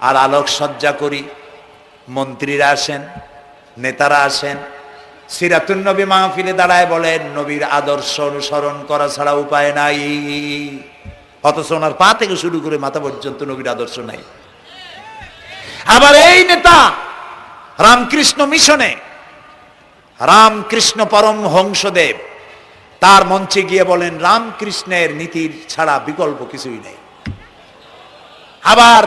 আর আলোকসজ্জা করি। মন্ত্রীরা আসেন, নেতারা আসেন, সিরাতুন নবী মাহফিলে দাঁড়ায় বলেন নবীর আদর্শ অনুসরণ করা ছাড়া উপায় নাই। অথচ ওনার পা থেকে শুরু করে মাথা পর্যন্ত নবীর আদর্শ নাই। আবার এই নেতা রামকৃষ্ণ মিশনে, রামকৃষ্ণ পরমহংসদেব তার মঞ্চে গিয়ে বলেন রামকৃষ্ণের নীতির ছাড়া বিকল্প কিছুই নেই। আবার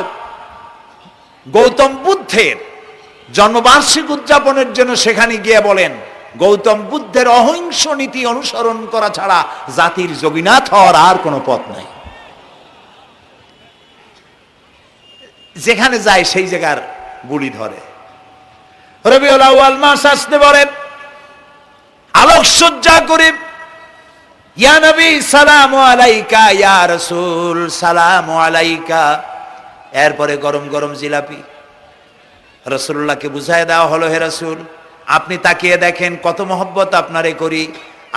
গৌতম বুদ্ধের জন্মবার্ষিকী উদযাপনের জন্য সেখানে গিয়ে বলেন গৌতম বুদ্ধের অহিংস নীতি অনুসরণ করা ছাড়া জাতির যোগীনাথ হওয়ার আর কোনো পথ নাই। যেখানে যায় সেই জায়গার বুলি ধরে। রবিউল আউয়াল মাস আসতে বলে আলোকসজ্জা করে, ইয়া নবী সালামু আলাইকা, ইয়া রাসূল সালামু আলাইকা। এরপরে গরম গরম জিলাপি রাসূলুল্লাহকে বুঝায় দেওয়া হলো, হে রাসূল আপনি তাকিয়ে দেখেন কত মহব্বত আপনারে করি।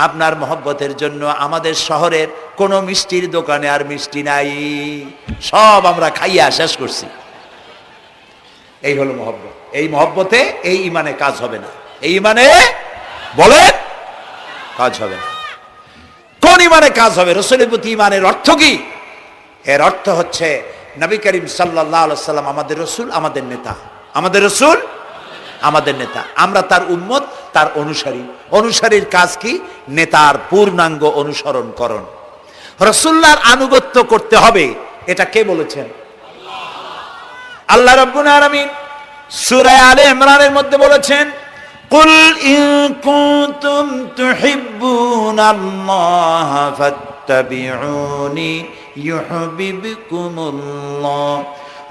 আপনার মহব্বতের জন্য আমাদের শহরের কোনো মিষ্টির দোকানে আর মিষ্টি নাই, সব আমরা খাইয়া শেষ করছি। এই হলো মহব্বত। এই মহব্বতে এই ঈমানে কাজ হবে না। এই ঈমানে বলেন কাজ হবে না। কোন ঈমানে কাজ হবে? রাসূলের প্রতি ঈমানের অর্থ কি? এর অর্থ হচ্ছে নবী করিম সাল্লাল্লাহু আলাইহি ওয়াসাল্লাম আমাদের রাসূল, আমাদের নেতা। আমাদের রাসূল আমাদের নেতা, আমরা তার উম্মত, তার অনুসারী। অনুসারীর কাজ কি? নেতার পূর্ণাঙ্গ অনুসরণ করণ। রাসূলুল্লাহর আনুগত্য করতে হবে, এটা কে বলেছেন? আল্লাহ রাব্বুল আলামিন সূরা আলে ইমরানের মধ্যে বলেছেন কুল ইন কুনতুম তুহিব্বুনাল্লাহা ফাত্তাবিউনি ইউহিব্বুকুমুল্লাহ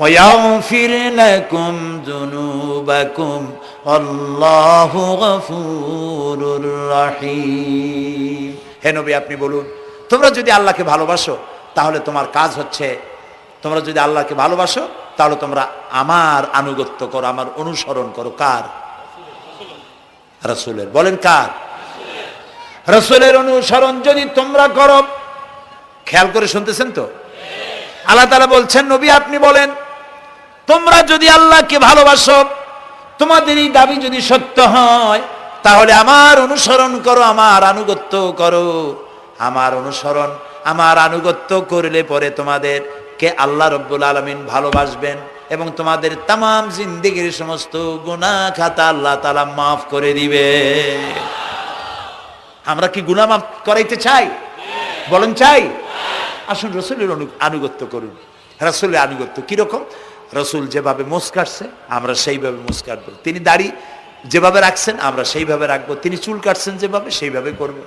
ওয়া ইয়াগফির লাকুম যুনুবাকুম আল্লাহু গফুরুর রহিম। হে নবী আপনি বলুন, তোমরা যদি আল্লাহকে ভালোবাসো তাহলে তোমার কাজ হচ্ছে, তোমরা যদি আল্লাহকে ভালোবাসো তাহলে তোমরা আমার আনুগত্য করো, আমার অনুসরণ করো। কার? রাসূলের। বলেন কার? রাসূলের অনুসরণ যদি তোমরা করো, খেয়াল করে শুনতেছেন তো? আল্লাহ তাআলা বলছেন নবী আপনি বলেন তোমরা যদি আল্লাহকে ভালোবাসো, তোমাদের এই দাবি যদি সত্য হয় তাহলে আমার অনুসরণ করো, আমার আনুগত্য করো। আমার অনুসরণ, আমার আনুগত্য করলে পরে তোমাদেরকে আল্লাহ রব্বুল আলামিন ভালোবাসবেন এবং তোমাদের তামাম জিন্দেগির সমস্ত গুনাহ খাতা আল্লাহ তাআলা মাফ করে দিবে। আমরা কি গুনাহ মাফ করাইতে চাই? বলেন চাই? আসুন রাসূলের আনুগত্য করুন। রাসূলের আনুগত্য কিরকম? রাসূল যেভাবে মোস কাটছে আমরা সেইভাবে মোস কাটবো, তিনি দাড়ি যেভাবে রাখছেন আমরা সেইভাবে রাখবো, তিনি চুল কাটছেন যেভাবে সেইভাবে করব,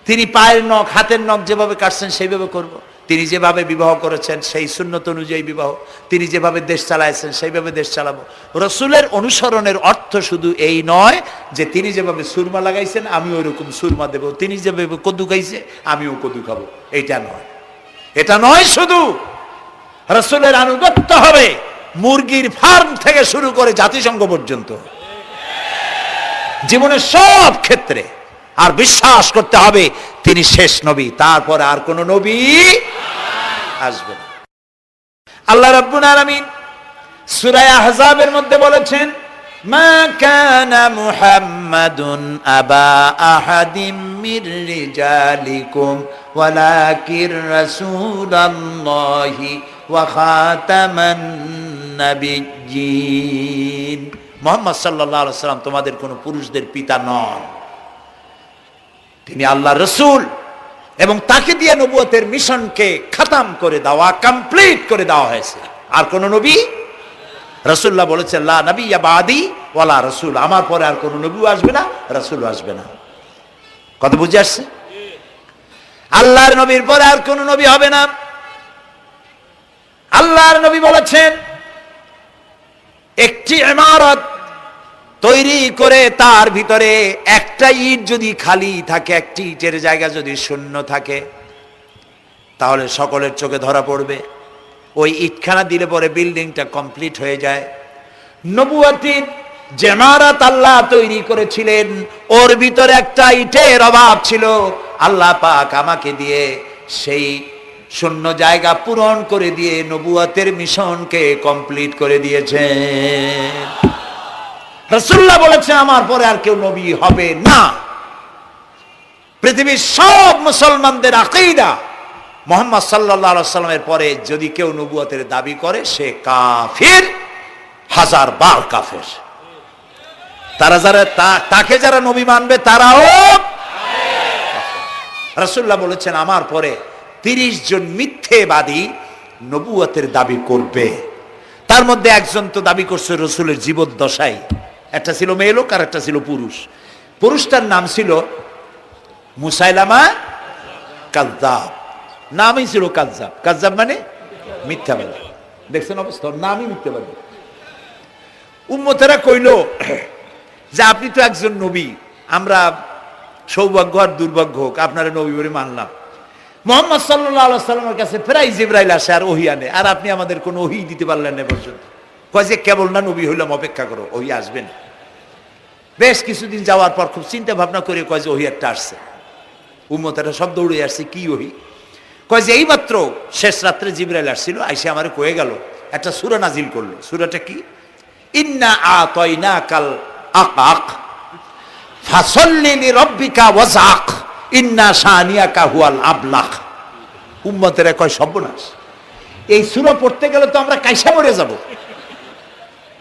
তিনি পায়ের নখ হাতের নখ যেভাবে কাটছেন সেইভাবে করব, তিনি যেভাবে বিবাহ করেছেন সেই সুন্নত অনুযায়ী বিবাহ, তিনি যেভাবে দেশ চালাইছেন সেইভাবে দেশ চালাবো। রাসূলের অনুসরণের অর্থ শুধু এই নয় যে তিনি যেভাবে সুরমা লাগাইছেন আমি ওইরকম সুরমা দেব, তিনি যেভাবে কদু খাইছে আমিও কদু খাবো, এটা নয়। এটা নয়, শুধু রাসূলের আনুগত্য হবে মুরগির ফার্ম থেকে শুরু করে জাতিসংঘ পর্যন্ত, জীবনের সব ক্ষেত্রে। আর বিশ্বাস করতে হবে তিনি শেষ নবী, তারপরে আর কোন নবী আসবে না। আল্লাহ রাব্বুল আলামিন সূরা আহজাবের মধ্যে বলেছেন, মা কানা মুহাম্মাদুন আবা আহাদিম মির রিজালিকুম ওয়ালাকির রাসূলুল্লাহি ওয়া খাতামান নাবিয়্যিন। মুহাম্মদ সাল্লাল্লাহু আলাইহি ওয়াসাল্লাম তোমাদের কোন পুরুষদের পিতা নন, তিনি আল্লাহর রাসূল এবং তাকে দিয়ে নবুয়তের মিশনকে খতম করে দেওয়া, কমপ্লিট করে দেওয়া হয়েছে। আর কোন নবী, রাসূলুল্লাহ বলেছেন লা নাবিয়্যা বাদি ওয়ালা রাসূল, আমার পরে আর কোন নবী আসবে না, রাসূল আসবে না। কথা বুঝে আসছে? আল্লাহর নবীর পরে আর কোন নবী হবে না। আল্লাহর নবী বলেছেন একটি ইমারত তৈরি করে তার ভিতরে একটা ইট যদি খালি থাকে, একটি ইটের জায়গা যদি শূন্য থাকে, তাহলে সকলের চোখে ধরা পড়বে। ওই ইটখানা দিলে পরে বিল্ডিংটা কমপ্লিট হয়ে যায়। নবুয়তির যে ইমারত আল্লাহ তৈরি করেছিলেন ওর ভিতরে একটা ইটের অভাব ছিল, আল্লাহ পাক আমাকে দিয়ে সেই শূন্য জায়গা পূরণ করে দিয়ে নবুয়তের মিশনকে কমপ্লিট করে দিয়েছেন। রাসূলুল্লাহ বলেছে আমার পরে আর কেউ নবী হবে না। পৃথিবীর সব মুসলমানদের আকীদা মুহাম্মদ সাল্লাল্লাহু আলাইহি ওয়াসাল্লামের পরে যদি কেউ নবুয়তের দাবি করে সে কাফির, হাজার বার কাফির। তারা যারা তাকে যারা নবী মানবে তারাও। রাসূলুল্লাহ বলেছেন আমার পরে 30 জন মিথ্যেবাদী নবুয়তের দাবি করবে। তার মধ্যে একজন তো দাবি করছে রাসূলের জীবদ্দশায়, একটা ছিল মেয়ে লোক আর একটা ছিল পুরুষ। পুরুষটার নাম ছিল মুসাইলামা কাযযাব, নামই ছিল কাযযাব। কাযযাব মানে মিথ্যাবাদী। দেখছেন অবস্থা, নামই মিথ্যাবাদী। উম্মতেরা কইল যে আপনি তো একজন নবী, আমরা সৌভাগ্য আর দুর্ভাগ্য হোক আপনারা নবী বলে মানলাম। মুহাম্মদ সাল্লাল্লাহু আলাইহি ওয়াসাল্লামের কাছে প্রায় জিবরাইল আসে আর ওহী আনে, আর আপনি আমাদের কোনো ওহী দিতে পারলেন না পর্যন্ত। কয় যে কেবল না নবী হইলাম, অপেক্ষা করো, ওহী আসবেন। বেশ কিছুদিন যাওয়ার পর খুব চিন্তা ভাবনা করে কয় যে ওহী একটা আসছে। উম্মতেরা সব দৌড়ে আসছে, কি ওহী? কয় যে এইমাত্র শেষ রাত্রে জিবরাইল আসছিল, আইসে আমারে কয়ে গেল একটা সূরা নাজিল করলো। সূরাটা কি? ইন্না আতাইনাকাল আকাক ফাসাল্লি লিরাব্বিকা ওয়াজআক ইন্না শানিয়াকা হুয়াল আবলাক। উম্মতেরা কয় সর্বনাশ, এই সূরা পড়তে গেলে তো আমরা কাইসা মরে যাব।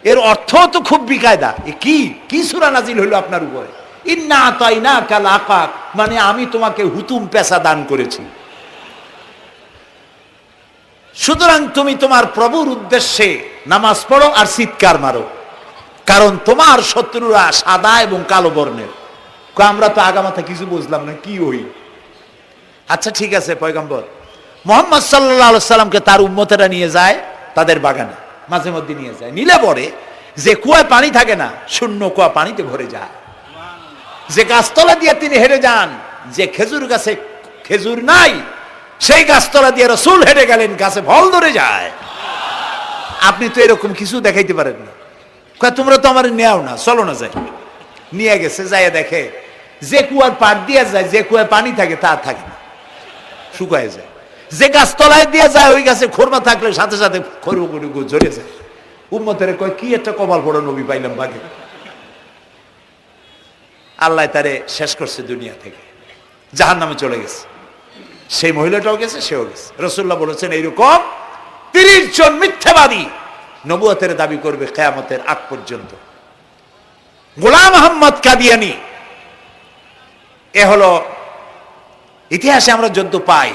এর অর্থ তো খুব বিকায়দা। কি কি সূরা নাজিল হলো আপনার উপরে? ইন্না আতাইনাকাল আকাক মানে আমি তোমাকে হুতুম পেশা দান করেছি, সুতরাং তুমি তোমার প্রভুর উদ্দেশ্যে নামাজ পড়ো আর চিৎকার মারো, কারণ তোমার শত্রুরা সাদা এবং কালো বর্ণের। আমরা তো আগামাথা কিছু বুঝলাম না, কি ওই? আচ্ছা ঠিক আছে, পয়গম্বর মুহাম্মদ সাল্লাল্লাহু আলাইহি সাল্লামকে তার উম্মতেরা নিয়ে যায় তাদের বাগানে, মাঝে মধ্যে নিয়ে যায়। নিলে পরে যে কুয়ায় পানি থাকে না, শূন্য কুয়া পানিতে ভরে যায়। যে গাছতলা দিয়ে তিনি হেঁটে যান, যে খেজুর গাছে খেজুর নাই সেই গাছতলা দিয়ে রাসূল হেঁটে গেলেন, গাছে ফল ধরে যায়। আপনি তো এরকম কিছু দেখাইতে পারেন না। তোমরা তো আমার নেও না, চলো না যাই। নিয়ে গেছে, যাইয়া দেখে যে কুয়ার পাড় দিয়ে যায়, যে কুয়ায় পানি থাকে তা থাকে না, শুকায় যায়। যে গাছ তলায় দিয়ে যায় ওই গাছে খোরমা থাকলে সাথে সাথে খরু ঝরে যায়। উম্মতের কয় কি একটা কপাল পড়া নবী পাইলাম বাগে। আল্লাহ তারে শেষ করছে দুনিয়া থেকে, জাহান্নামে চলে গেছে। সেই মহিলাটাও গেছে, সেও গেছে। রাসূলুল্লাহ বলেছেন এইরকম 30 জন মিথ্যাবাদী নবুয়তের দাবি করবে কিয়ামতের আগ পর্যন্ত। গোলাম আহমদ কাদিয়ানী, এ হলো ইতিহাসে আমরা যদ্দ পাই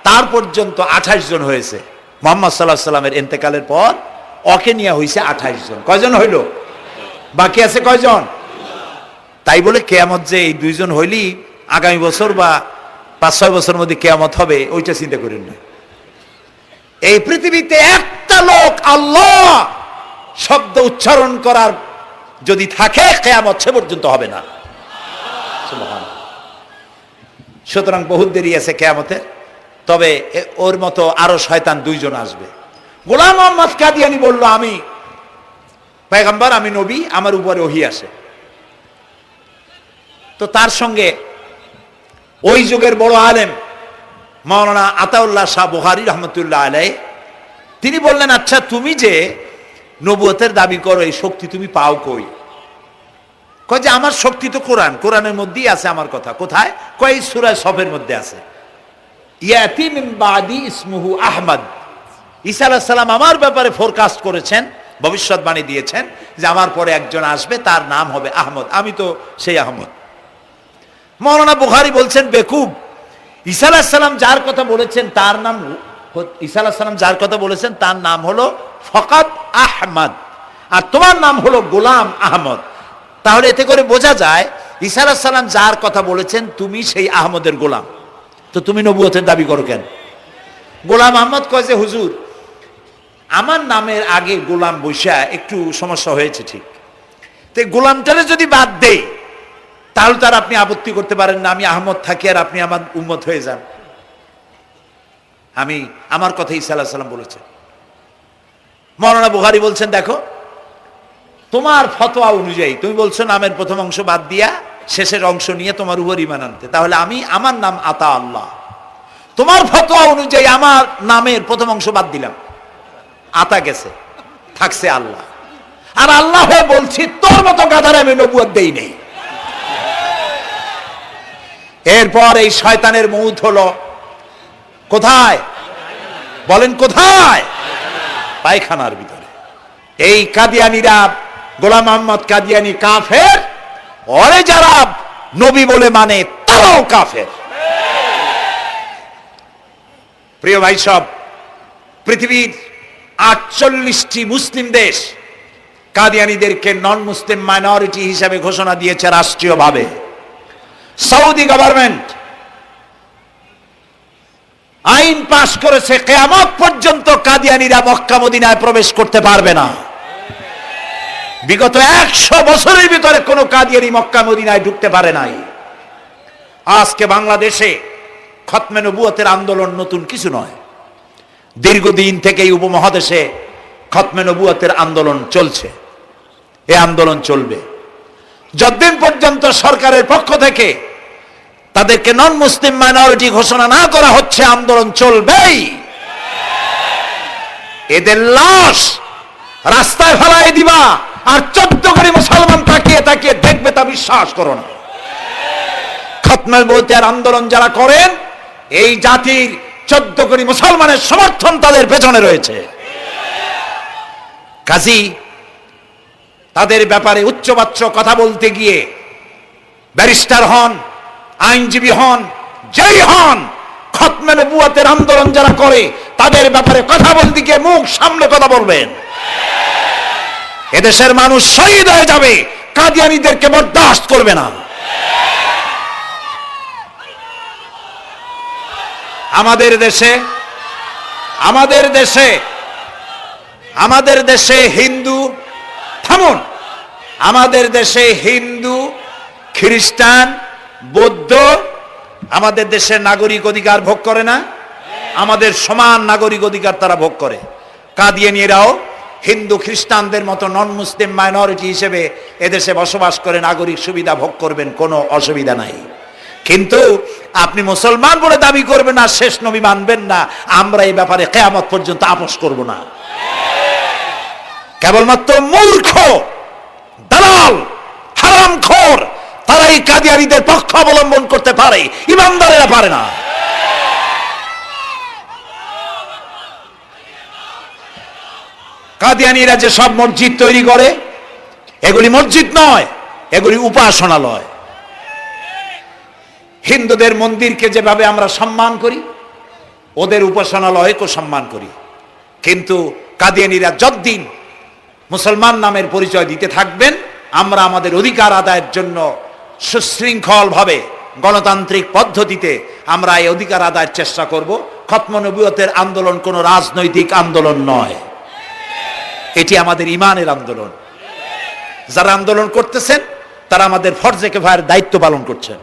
তার পর্যন্ত 28 জন হয়েছে। মুহাম্মদ সাল্লাল্লাহু আলাইহি সাল্লামের ইন্তেকালের পর ওকে নিয়ে হয়েছে 28 জন। কয়জন হইল? বাকি আছে কয়জন? তাই বলে কিয়ামত যে এই 2 জন হইলি আগামী বছর বা 5-6 বছরের মধ্যে কিয়ামত হবে ওইটা চিন্তা করেন না। এই পৃথিবীতে একটা লোক আল্লাহ শব্দ উচ্চারণ করার যদি থাকে কিয়ামত সে পর্যন্ত হবে না। সুবহানাল্লাহ। সুতরাং বহুত দেরি আছে কিয়ামতে। তবে ওর মতো আরো শয়তান 2 জন আসবে। গোলাম আহমদ কাদিয়ানী বলল, আমি পয়গম্বর, আমি নবী, আমার উপরে ওহী আসে। তো তার সঙ্গে ওই যুগের বড় আলেম মাওলানা আতাউল্লাহ শাহ বুখারী রহমতুল্লাহ আলাইহি, তিনি বললেন, আচ্ছা তুমি যে নবুয়তের দাবি করো এই শক্তি তুমি পাও কই? কয় যে আমার শক্তি তো কোরআন, কোরআনের মধ্যেই আছে আমার কথা। কোথায়? কয় সূরা সফের মধ্যে আছে, ইয়াতি মিন বাদি ইসমুহু আহমদ। ঈসা আলাইহিস সালাম আমার ব্যাপারে ফোরকাস্ট করেছেন, ভবিষ্যৎবাণী দিয়েছেন যে আমার পরে একজন আসবে, তার নাম হবে আহমদ। আমি তো সেই আহমদ। মাওলানা বুখারী বলছেন, বেকুব, ঈসা আলাইহিস সালাম যার কথা বলেছেন তার নাম, ঈসা আলাইহিস সালাম যার কথা বলেছেন তার নাম হলো ফকাত আহমদ, আর তোমার নাম হলো গোলাম আহমদ। তাহলে এতে করে বোঝা যায় ঈসা আলাইহিস সালাম যার কথা বলেছেন তুমি সেই আহমদের গোলাম, তো তুমি নবুয়তের দাবি করো কেন? গোলাম আহমদ কয় যে হুজুর, আমার নামের আগে গোলাম বৈশা একটু সমস্যা হয়েছে, ঠিক, তো গোলামটারে যদি বাদ দেই তাহলে তার আপনি আপত্তি করতে পারেন না আমি আহমদ থাকি আর আপনি আমার উম্মত হয়ে যান। আমি আমার কথা ঈসা আলাইহিস সালাম বলেছেন। মাওলানা বুখারী বলছেন, দেখো তোমার ফতোয়া অনুযায়ী তুমি বলছো নামের প্রথম অংশ বাদ দিয়া শেষের অংশ নিয়ে তোমার উপর ঈমান আনতে, তাহলে আমার নাম আতা আল্লাহ। তোমার ফতোয়া অনুযায়ী আমার নামের প্রথম অংশ বাদ দিলাম, আতা গেছে, থাকছে আল্লাহ। আর আল্লাহ হয়ে বলছি তোর মতো গাধারে আমি নবুয়ত দেই নেই। এরপর এই শয়তানের মউত হলো কোথায়? বলেন কোথায়? পায়খানার ভিতরে। এই কাদিয়ানীরা, গোলাম আহমদ কাদিয়ানী কাফের, ওরে যারা নবী বলে মানে তারাও কাফের। প্রিয় ভাই সব, পৃথিবীর 48টি মুসলিম দেশ কাদিয়ানীদেরকে নন মুসলিম মাইনরিটি হিসাবে ঘোষণা দিয়েছে রাষ্ট্রীয়ভাবে। সৌদি গভর্নমেন্ট আইন পাশ করেছে কিয়ামত পর্যন্ত কাদিয়ানীরা মক্কা মদিনায় প্রবেশ করতে পারবে না। বিগত 100 বছরের ভিতরে কোন কাদিয়ানী মক্কা মদিনায় ঢুকতে পারে নাই। আজকে বাংলাদেশে খতমে নবুয়তের আন্দোলন নতুন কিছু নয়। দীর্ঘদিন থেকে এই উপমহাদেশে খতমে নবুয়তের আন্দোলন চলছে, এই আন্দোলন চলবে যতদিন পর্যন্ত সরকারের পক্ষ থেকে তাদেরকে নন মুসলিম মাইনরিটি ঘোষণা না করা হচ্ছে, আন্দোলন চলবেই। এদের লাশ রাস্তায় ফেলাই দিবা আর 14 কোটি মুসলমান তাকিয়ে তাকিয়ে দেখবে, তা বিশ্বাস করো না। খতমে নবুয়তের আন্দোলন যারা করেন, এই জাতির 14 কোটি মুসলমানের সমর্থন তাদের পেছনে রয়েছে। কাজী তাদের ব্যাপারে উচ্চবাচ্য কথা বলতে গিয়ে ব্যারিস্টার হন, আইনজীবী হন, যেই হন, খতমে নবুয়তের আন্দোলন যারা করে তাদের ব্যাপারে কথা বলতে গিয়ে মুখ সামনে কথা বলবেন। এদেশের মানুষ শহীদ হয়ে যাবে, কাদিয়ানীদেরকে বরদাস্ত করবে না। আমাদের দেশে হিন্দু, থামুন, আমাদের দেশে হিন্দু, খ্রিস্টান, বৌদ্ধ আমাদের দেশের নাগরিক অধিকার ভোগ করে না? আমাদের সমান নাগরিক অধিকার তারা ভোগ করে। কাদিয়ানীরাও হিন্দু খ্রিস্টানদের মতো নন মুসলিম মাইনরিটি হিসেবে এদেশে বসবাস করে নাগরিক সুবিধা ভোগ করবেন, কোনো অসুবিধা নাই। কিন্তু আপনি মুসলমান বলে দাবি করবেন না, শেষ নবী মানবেন না, আমরা এই ব্যাপারে কিয়ামত পর্যন্ত আপোষ করব না। কেবলমাত্র মূর্খ, দালাল, হারামখোর তারাই কাদিয়ানীদের পক্ষ অবলম্বন করতে পারে, ইমানদারেরা পারে না। কাদিয়ানীরা যে সব মসজিদ তৈরি করে, এগুলি মসজিদ নয়, এগুলি উপাসনালয়। হিন্দুদের মন্দিরকে যেভাবে আমরা সম্মান করি, ওদের উপাসনালয়কে সম্মান করি। কিন্তু কাদিয়ানীরা যতদিন মুসলমান নামের পরিচয় দিতে থাকবেন, আমরা আমাদের অধিকার আদায়ের জন্য সুশৃঙ্খল ভাবে গণতান্ত্রিক পদ্ধতিতে আমরা এই অধিকার আদায়ের চেষ্টা করব। খতম নবুয়তের আন্দোলন কোনো রাজনৈতিক আন্দোলন নয়, এটি আমাদের ইমানের আন্দোলন। যারা আন্দোলন করতেছেন তারা আমাদের ফরজে কিফায়ার দায়িত্ব পালন করছেন।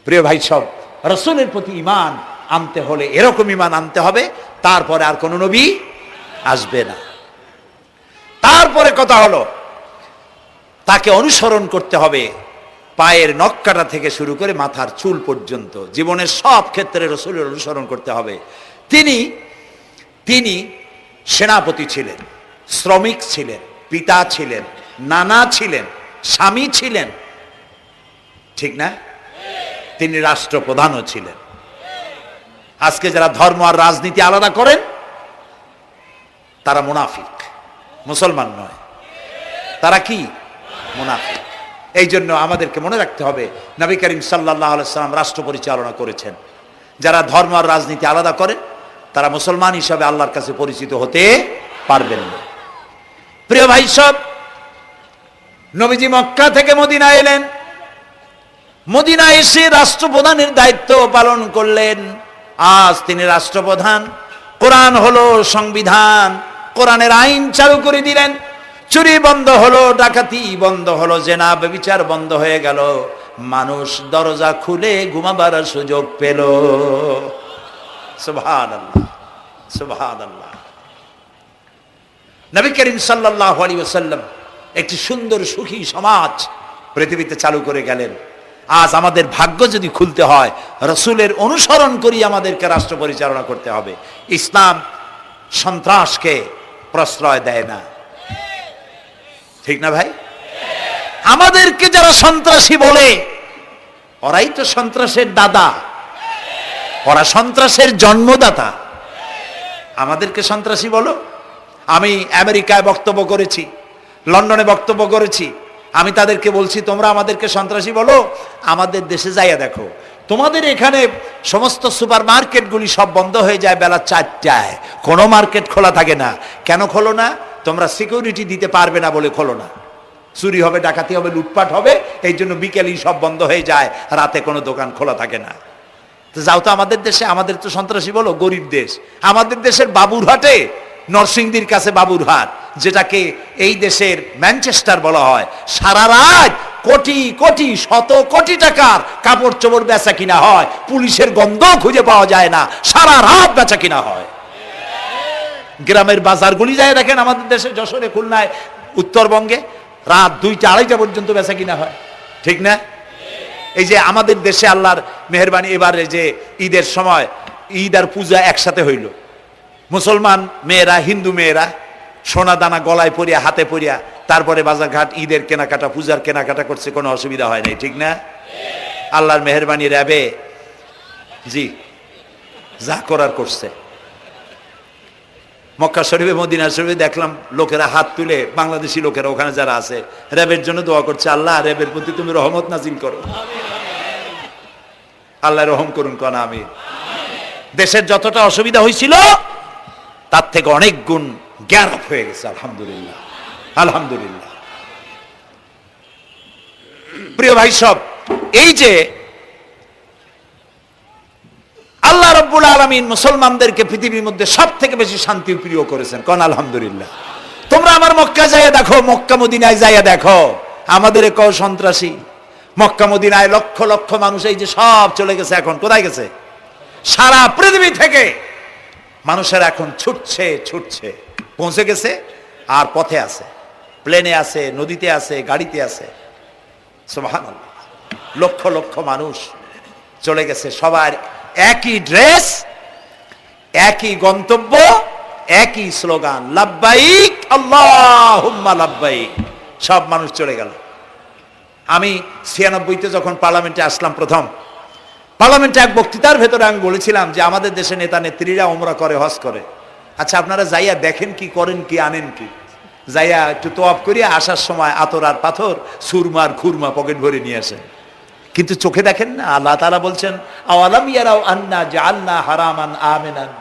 প্রিয় ভাই সব, রাসূলের প্রতি ঈমান আনতে হলে এরকম ঈমান আনতে হবে, তারপরে আর কোন নবী আসবে না। তারপরে কথা হলো তাকে অনুসরণ করতে হবে পায়ের নখকাটা থেকে শুরু করে মাথার চুল পর্যন্ত, জীবনের সব ক্ষেত্রে রাসূলের অনুসরণ করতে হবে। তিনি সেনাপতি ছিলেন, শ্রমিক ছিলেন, পিতা ছিলেন, নানা ছিলেন, স্বামী ছিলেন, ঠিক না? তিনি রাষ্ট্রপ্রধানও ছিলেন। আজকে যারা ধর্ম আর রাজনীতি আলাদা করেন তারা মুনাফিক, মুসলমান নয়, তারা কি? মুনাফিক। এই জন্য আমাদেরকে মনে রাখতে হবে নবী করিম সাল্লাল্লাহু আলাইহি ওয়াসাল্লাম রাষ্ট্র পরিচালনা করেছেন। যারা ধর্ম আর রাজনীতি আলাদা করেন তারা মুসলমান হিসাবে আল্লাহর কাছে পরিচিত হতে পারবেন না। প্রিয় ভাই সব, নবীজি মক্কা থেকে মদিনা এলেন, মদিনা এসে রাষ্ট্রপ্রধানের দায়িত্ব পালন করলেন। আজ তিনি রাষ্ট্রপ্রধান, কোরআন হলো সংবিধান, কোরআনের আইন চালু করে দিলেন। চুরি বন্ধ হলো, ডাকাতি বন্ধ হলো, জেনা ব্যভিচার বন্ধ হয়ে গেল, মানুষ দরজা খুলে ঘুমাবার সুযোগ পেল। সুবহানাল্লাহ, সুবহানাল্লাহ। নবী করিম সাল্লাল্লাহু আলাইহি ওয়াসাল্লাম একটি সুন্দর সুখী সমাজ পৃথিবীতে চালু করে গেলেন। আজ আমাদের ভাগ্য যদি খুলতে হয়, রাসূলের অনুসরণ করি আমাদেরকে রাষ্ট্র পরিচালনা করতে হবে। ইসলাম সন্ত্রাসকে প্রশ্রয় দেয় না, ঠিক না ভাই? আমাদেরকে যারা সন্ত্রাসী বলে, ওরাই তো সন্ত্রাসের দাদা, ওরা সন্ত্রাসের জন্মদাতা। আমাদেরকে সন্ত্রাসী বলো? আমি আমেরিকায় বক্তব্য করেছি, লন্ডনে বক্তব্য করেছি, আমি তাদেরকে বলছি তোমরা আমাদেরকে সন্ত্রাসী বলো, আমাদের দেশে যাইয়া দেখো, তোমাদের এখানে সমস্ত সুপার মার্কেটগুলি সব বন্ধ হয়ে যায় বেলা 4টায়, কোনো মার্কেট খোলা থাকে না। কেন খোলো না? তোমরা সিকিউরিটি দিতে পারবে না বলে খোলো না। চুরি হবে, ডাকাতি হবে, লুটপাট হবে, এই জন্য বিকেলেই সব বন্ধ হয়ে যায়, রাতে কোনো দোকান খোলা থাকে না। তো যাও তো আমাদের দেশে, আমাদের তো সন্ত্রাসী বলো, গরিব দেশ। আমাদের দেশের বাবুরহাটে, নরসিংদীর কাছে বাবুরহাট, যেটাকে এই দেশের ম্যানচেস্টার বলা হয়, সারা রাত কোটি কোটি শত কোটি টাকার কাপড় চোপড় বেচা কিনা হয়, পুলিশের গন্ধ খুঁজে পাওয়া যায় না, সারা রাত বেচা কিনা হয়। গ্রামের বাজারগুলি যায় দেখেন, আমাদের দেশে যশোরে, খুলনায়, উত্তরবঙ্গে রাত 2টা 2:30 পর্যন্ত বেচা কিনা হয়, ঠিক না? এই যে আমাদের দেশে আল্লাহর মেহেরবানি, এবারে যে ঈদের সময় ঈদ আর পূজা একসাথে হইল, মুসলমান মেয়েরা, হিন্দু মেয়েরা সোনা দানা গলায় পরিয়া, হাতে পরিয়া, তারপরে বাজারঘাট ঈদের কেনাকাটা, পূজার কেনাকাটা করছে, কোনো অসুবিধা হয় নাই, ঠিক না? আল্লাহর মেহেরবানি, র্যাবে জি যা করার করছে। মক্কা শরীফে, মদিনা শরীফে দেখলাম লোকেরা হাত তুলে, বাংলাদেশি লোকেরা ওখানে যারা আছে, র্যাবের জন্য দোয়া করছে, আল্লাহ র্যাবের প্রতি তুমি রহমত নাজিল করো, আল্লাহ রহম করুন, কোন আমি। দেশের যতটা অসুবিধা হয়েছিল তার থেকে অনেক গুণ জ্ঞান হয়ে গেছে, আলহামদুলিল্লাহ, আলহামদুলিল্লাহ। প্রিয় ভাই সব, এই যে আল্লাহ রাব্বুল আলামিন মুসলমানদেরকে পৃথিবীর মধ্যে সব থেকে বেশি শান্তি প্রিয় করেছেন, কোন আলহামদুলিল্লাহ। তোমরা আমার মক্কা যাইয়া দেখো, মক্কা মদিনায় যাইয়া দেখো, আমাদের কেউ সন্ত্রাসী? মক্কা মদিনায় লক্ষ লক্ষ মানুষ এই যে সব চলে গেছে, এখন কোথায় গেছে? সারা পৃথিবী থেকে মানুষেরা এখন ছুটছে ছুটছে, পৌঁছে গেছে, আর পথে আছে, প্লেনে আছে, নদীতে আছে, গাড়িতে আছে। সুবহানাল্লাহ, লক্ষ লক্ষ মানুষ চলে গেছে, সবার একই ড্রেস, একই গন্তব্য, একই স্লোগান, লাব্বাইক আল্লাহুম্মা লাব্বাইক। সব মানুষ চলে গেল। আমি 96-তে যখন পার্লামেন্টে আসলাম, প্রথম পার্লামেন্টে এক বক্তৃতার ভেতরে আমি বলেছিলাম যে আমাদের দেশে নেতা নেত্রীরা উমরা করে, হজ করে, আচ্ছা আপনারা যাইয়া দেখেন কি, করেন কি, আনেন কি? যাইয়া একটু তোয়াব করিয়া আসার সময় আতর আর পাথর, সুরমার খুরমা পকেট ভরে নিয়ে আসেন, কিন্তু চোখে দেখেন না। আল্লাহ তাআলা বলছেন আওয়ালাম ইয়ারাউ আন্না জাআলনা হারামান আমিনান,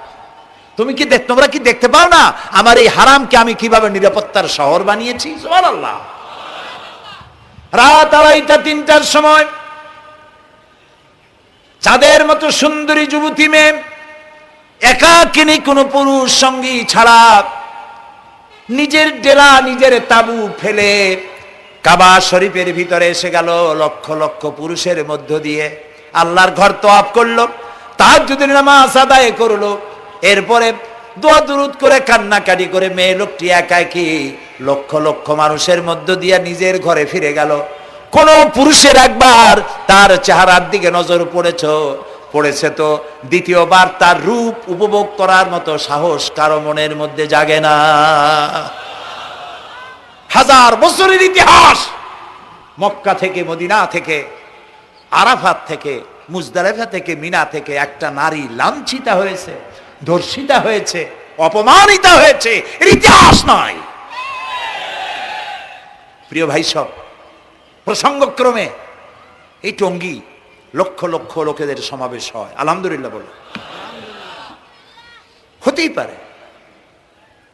তোমরা কি দেখতে পাও না আমার এই হারামকে আমি কিভাবে নিরাপত্তার শহর বানিয়েছি? সুবহানাল্লাহ। রাত 2:30-3টার সময় চাঁদের মতো সুন্দরী যুবতী মেয়ে একাকিনী কোনো পুরুষ সঙ্গী ছাড়া নিজের ডেরা নিজের তাবু ফেলে কাবা শরীফের ভিতরে এসে গেল। লক্ষ লক্ষ পুরুষের মধ্য দিয়ে আল্লাহর ঘর তওয়াফ করলো, তাহাজ্জুদের নামাজ আদায় করলো, এরপরে দোয়া দুরুদ করে কান্নাকাটি করে মেয়ে লোকটি একাকী লক্ষ লক্ষ মানুষের মধ্য দিয়ে নিজের ঘরে ফিরে গেল। কোন পুরুষের একবার তার চেহারার দিকে নজর পড়েছে তো দ্বিতীয়বার তার রূপ উপভোগ করার মতো সাহস কারো মনের মধ্যে জাগে না। হাজার বছরের ইতিহাস, মক্কা থেকে, মদিনা থেকে, আরাফাত থেকে, মুজদালিফা থেকে, মিনা থেকে একটা নারী লাঞ্ছিতা হয়েছে, ধর্ষিতা হয়েছে, অপমানিতা হয়েছে, এর ইতিহাস নয়। প্রিয় ভাই সব, প্রসঙ্গক্রমে এই টঙ্গী লক্ষ লক্ষ লোকেদের সমাবেশ হয়, আলহামদুলিল্লাহ বলে। হতেই পারে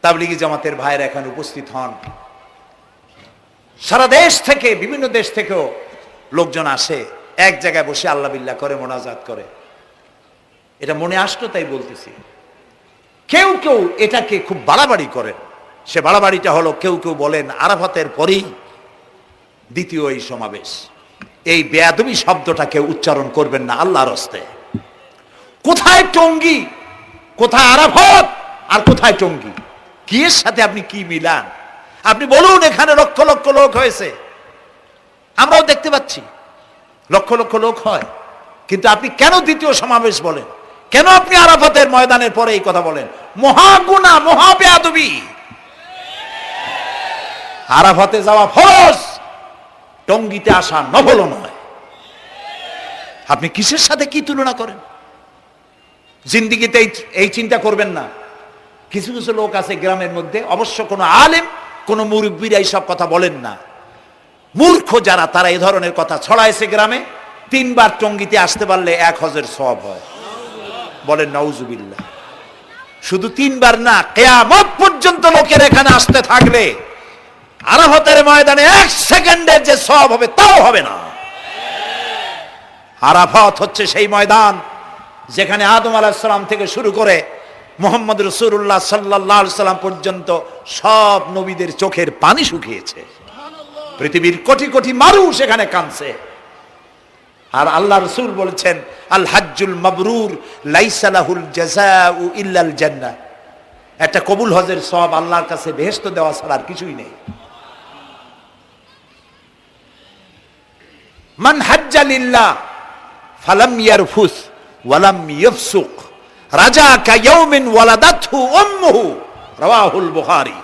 তাবলিগি জামাতের ভাইয়েরা এখানে উপস্থিত হন, সারা দেশ থেকে, বিভিন্ন দেশ থেকেও লোকজন আসে, এক জায়গায় বসে আল্লাহ বিল্লাহ করে, মোনাজাত করে। এটা মনে আসতো তাই বলতেছি। কেউ কেউ এটাকে খুব বাড়াবাড়ি করেন। সে বাড়াবাড়িটা হলো, কেউ কেউ বলেন আরাফাতের পরেই দ্বিতীয় এই সমাবেশ। এই বেয়াদবি শব্দটাকে উচ্চারণ করবেন না আল্লাহর হস্তে। কোথায় টঙ্গী, কোথায় আরাফাত, আর কোথায় টঙ্গী? কি এর সাথে আপনি কি মিলান? আপনি বলুন এখানে লক্ষ লক্ষ লোক হয়েছে, আমরাও দেখতে পাচ্ছি লক্ষ লক্ষ লোক হয়, কিন্তু আপনি কেন দ্বিতীয় সমাবেশ বলেন? কেন আপনি আরাফাতের ময়দানের পরে এই কথা বলেন? মহাগুনাহ, মহা বেয়াদবি। আরাফাতে যাওয়া ফরজ, টঙ্গীতে আসা নফল নয়। আপনি কিসের সাথে কি তুলনা করেন? জিন্দিগিতে এই চিন্তা করবেন না। কিছু কিছু লোক আছে গ্রামের মধ্যে, অবশ্য কোনো আলেম, কোনো মুরব্বীরা এইসব কথা বলেন না, মূর্খ যারা, তারা এই ধরনের কথা ছড়াইছে গ্রামে। 3 বার টঙ্গীতে আসতে পারলে 1 হজের সওয়াব হয়। বলেন নাউজুবিল্লাহ। শুধু 3 বার না, কিয়ামত পর্যন্ত লোকের এখানে আসতে থাকলে আরাফাতের ময়দানে 1 সেকেন্ডের যে সওয়াব হবে তাও হবে না। আরাফাত হচ্ছে সেই ময়দান যেখানে আদম আলাইহিস সালাম থেকে শুরু করে মুহাম্মদ রাসূলুল্লাহ সাল্লাল্লাহু আলাইহি সাল্লাম পর্যন্ত সব নবীদের চোখের পানি শুকিয়েছে। পৃথিবীর কোটি কোটি মানুষ এখানে কাঁদছে। আর আল্লাহ রাসূল বলেছেন আল হাজ্জুল মাবরুর লাইসা লাহুল জাযাউ ইল্লাল জান্নাহ। একটা কবুল হজের সওয়াব আল্লাহর কাছে বেহেশত দেওয়া ছাড়া আর কিছুই নেই। মান হাজ্জা লিল্লাহ ফালাম ইয়ারফুস ওয়ালাম ইয়াফসুক রাজাকা ইয়াউমিন ওয়ালাদাতহু উম্মুহু, রাওয়াহুল বুখারী।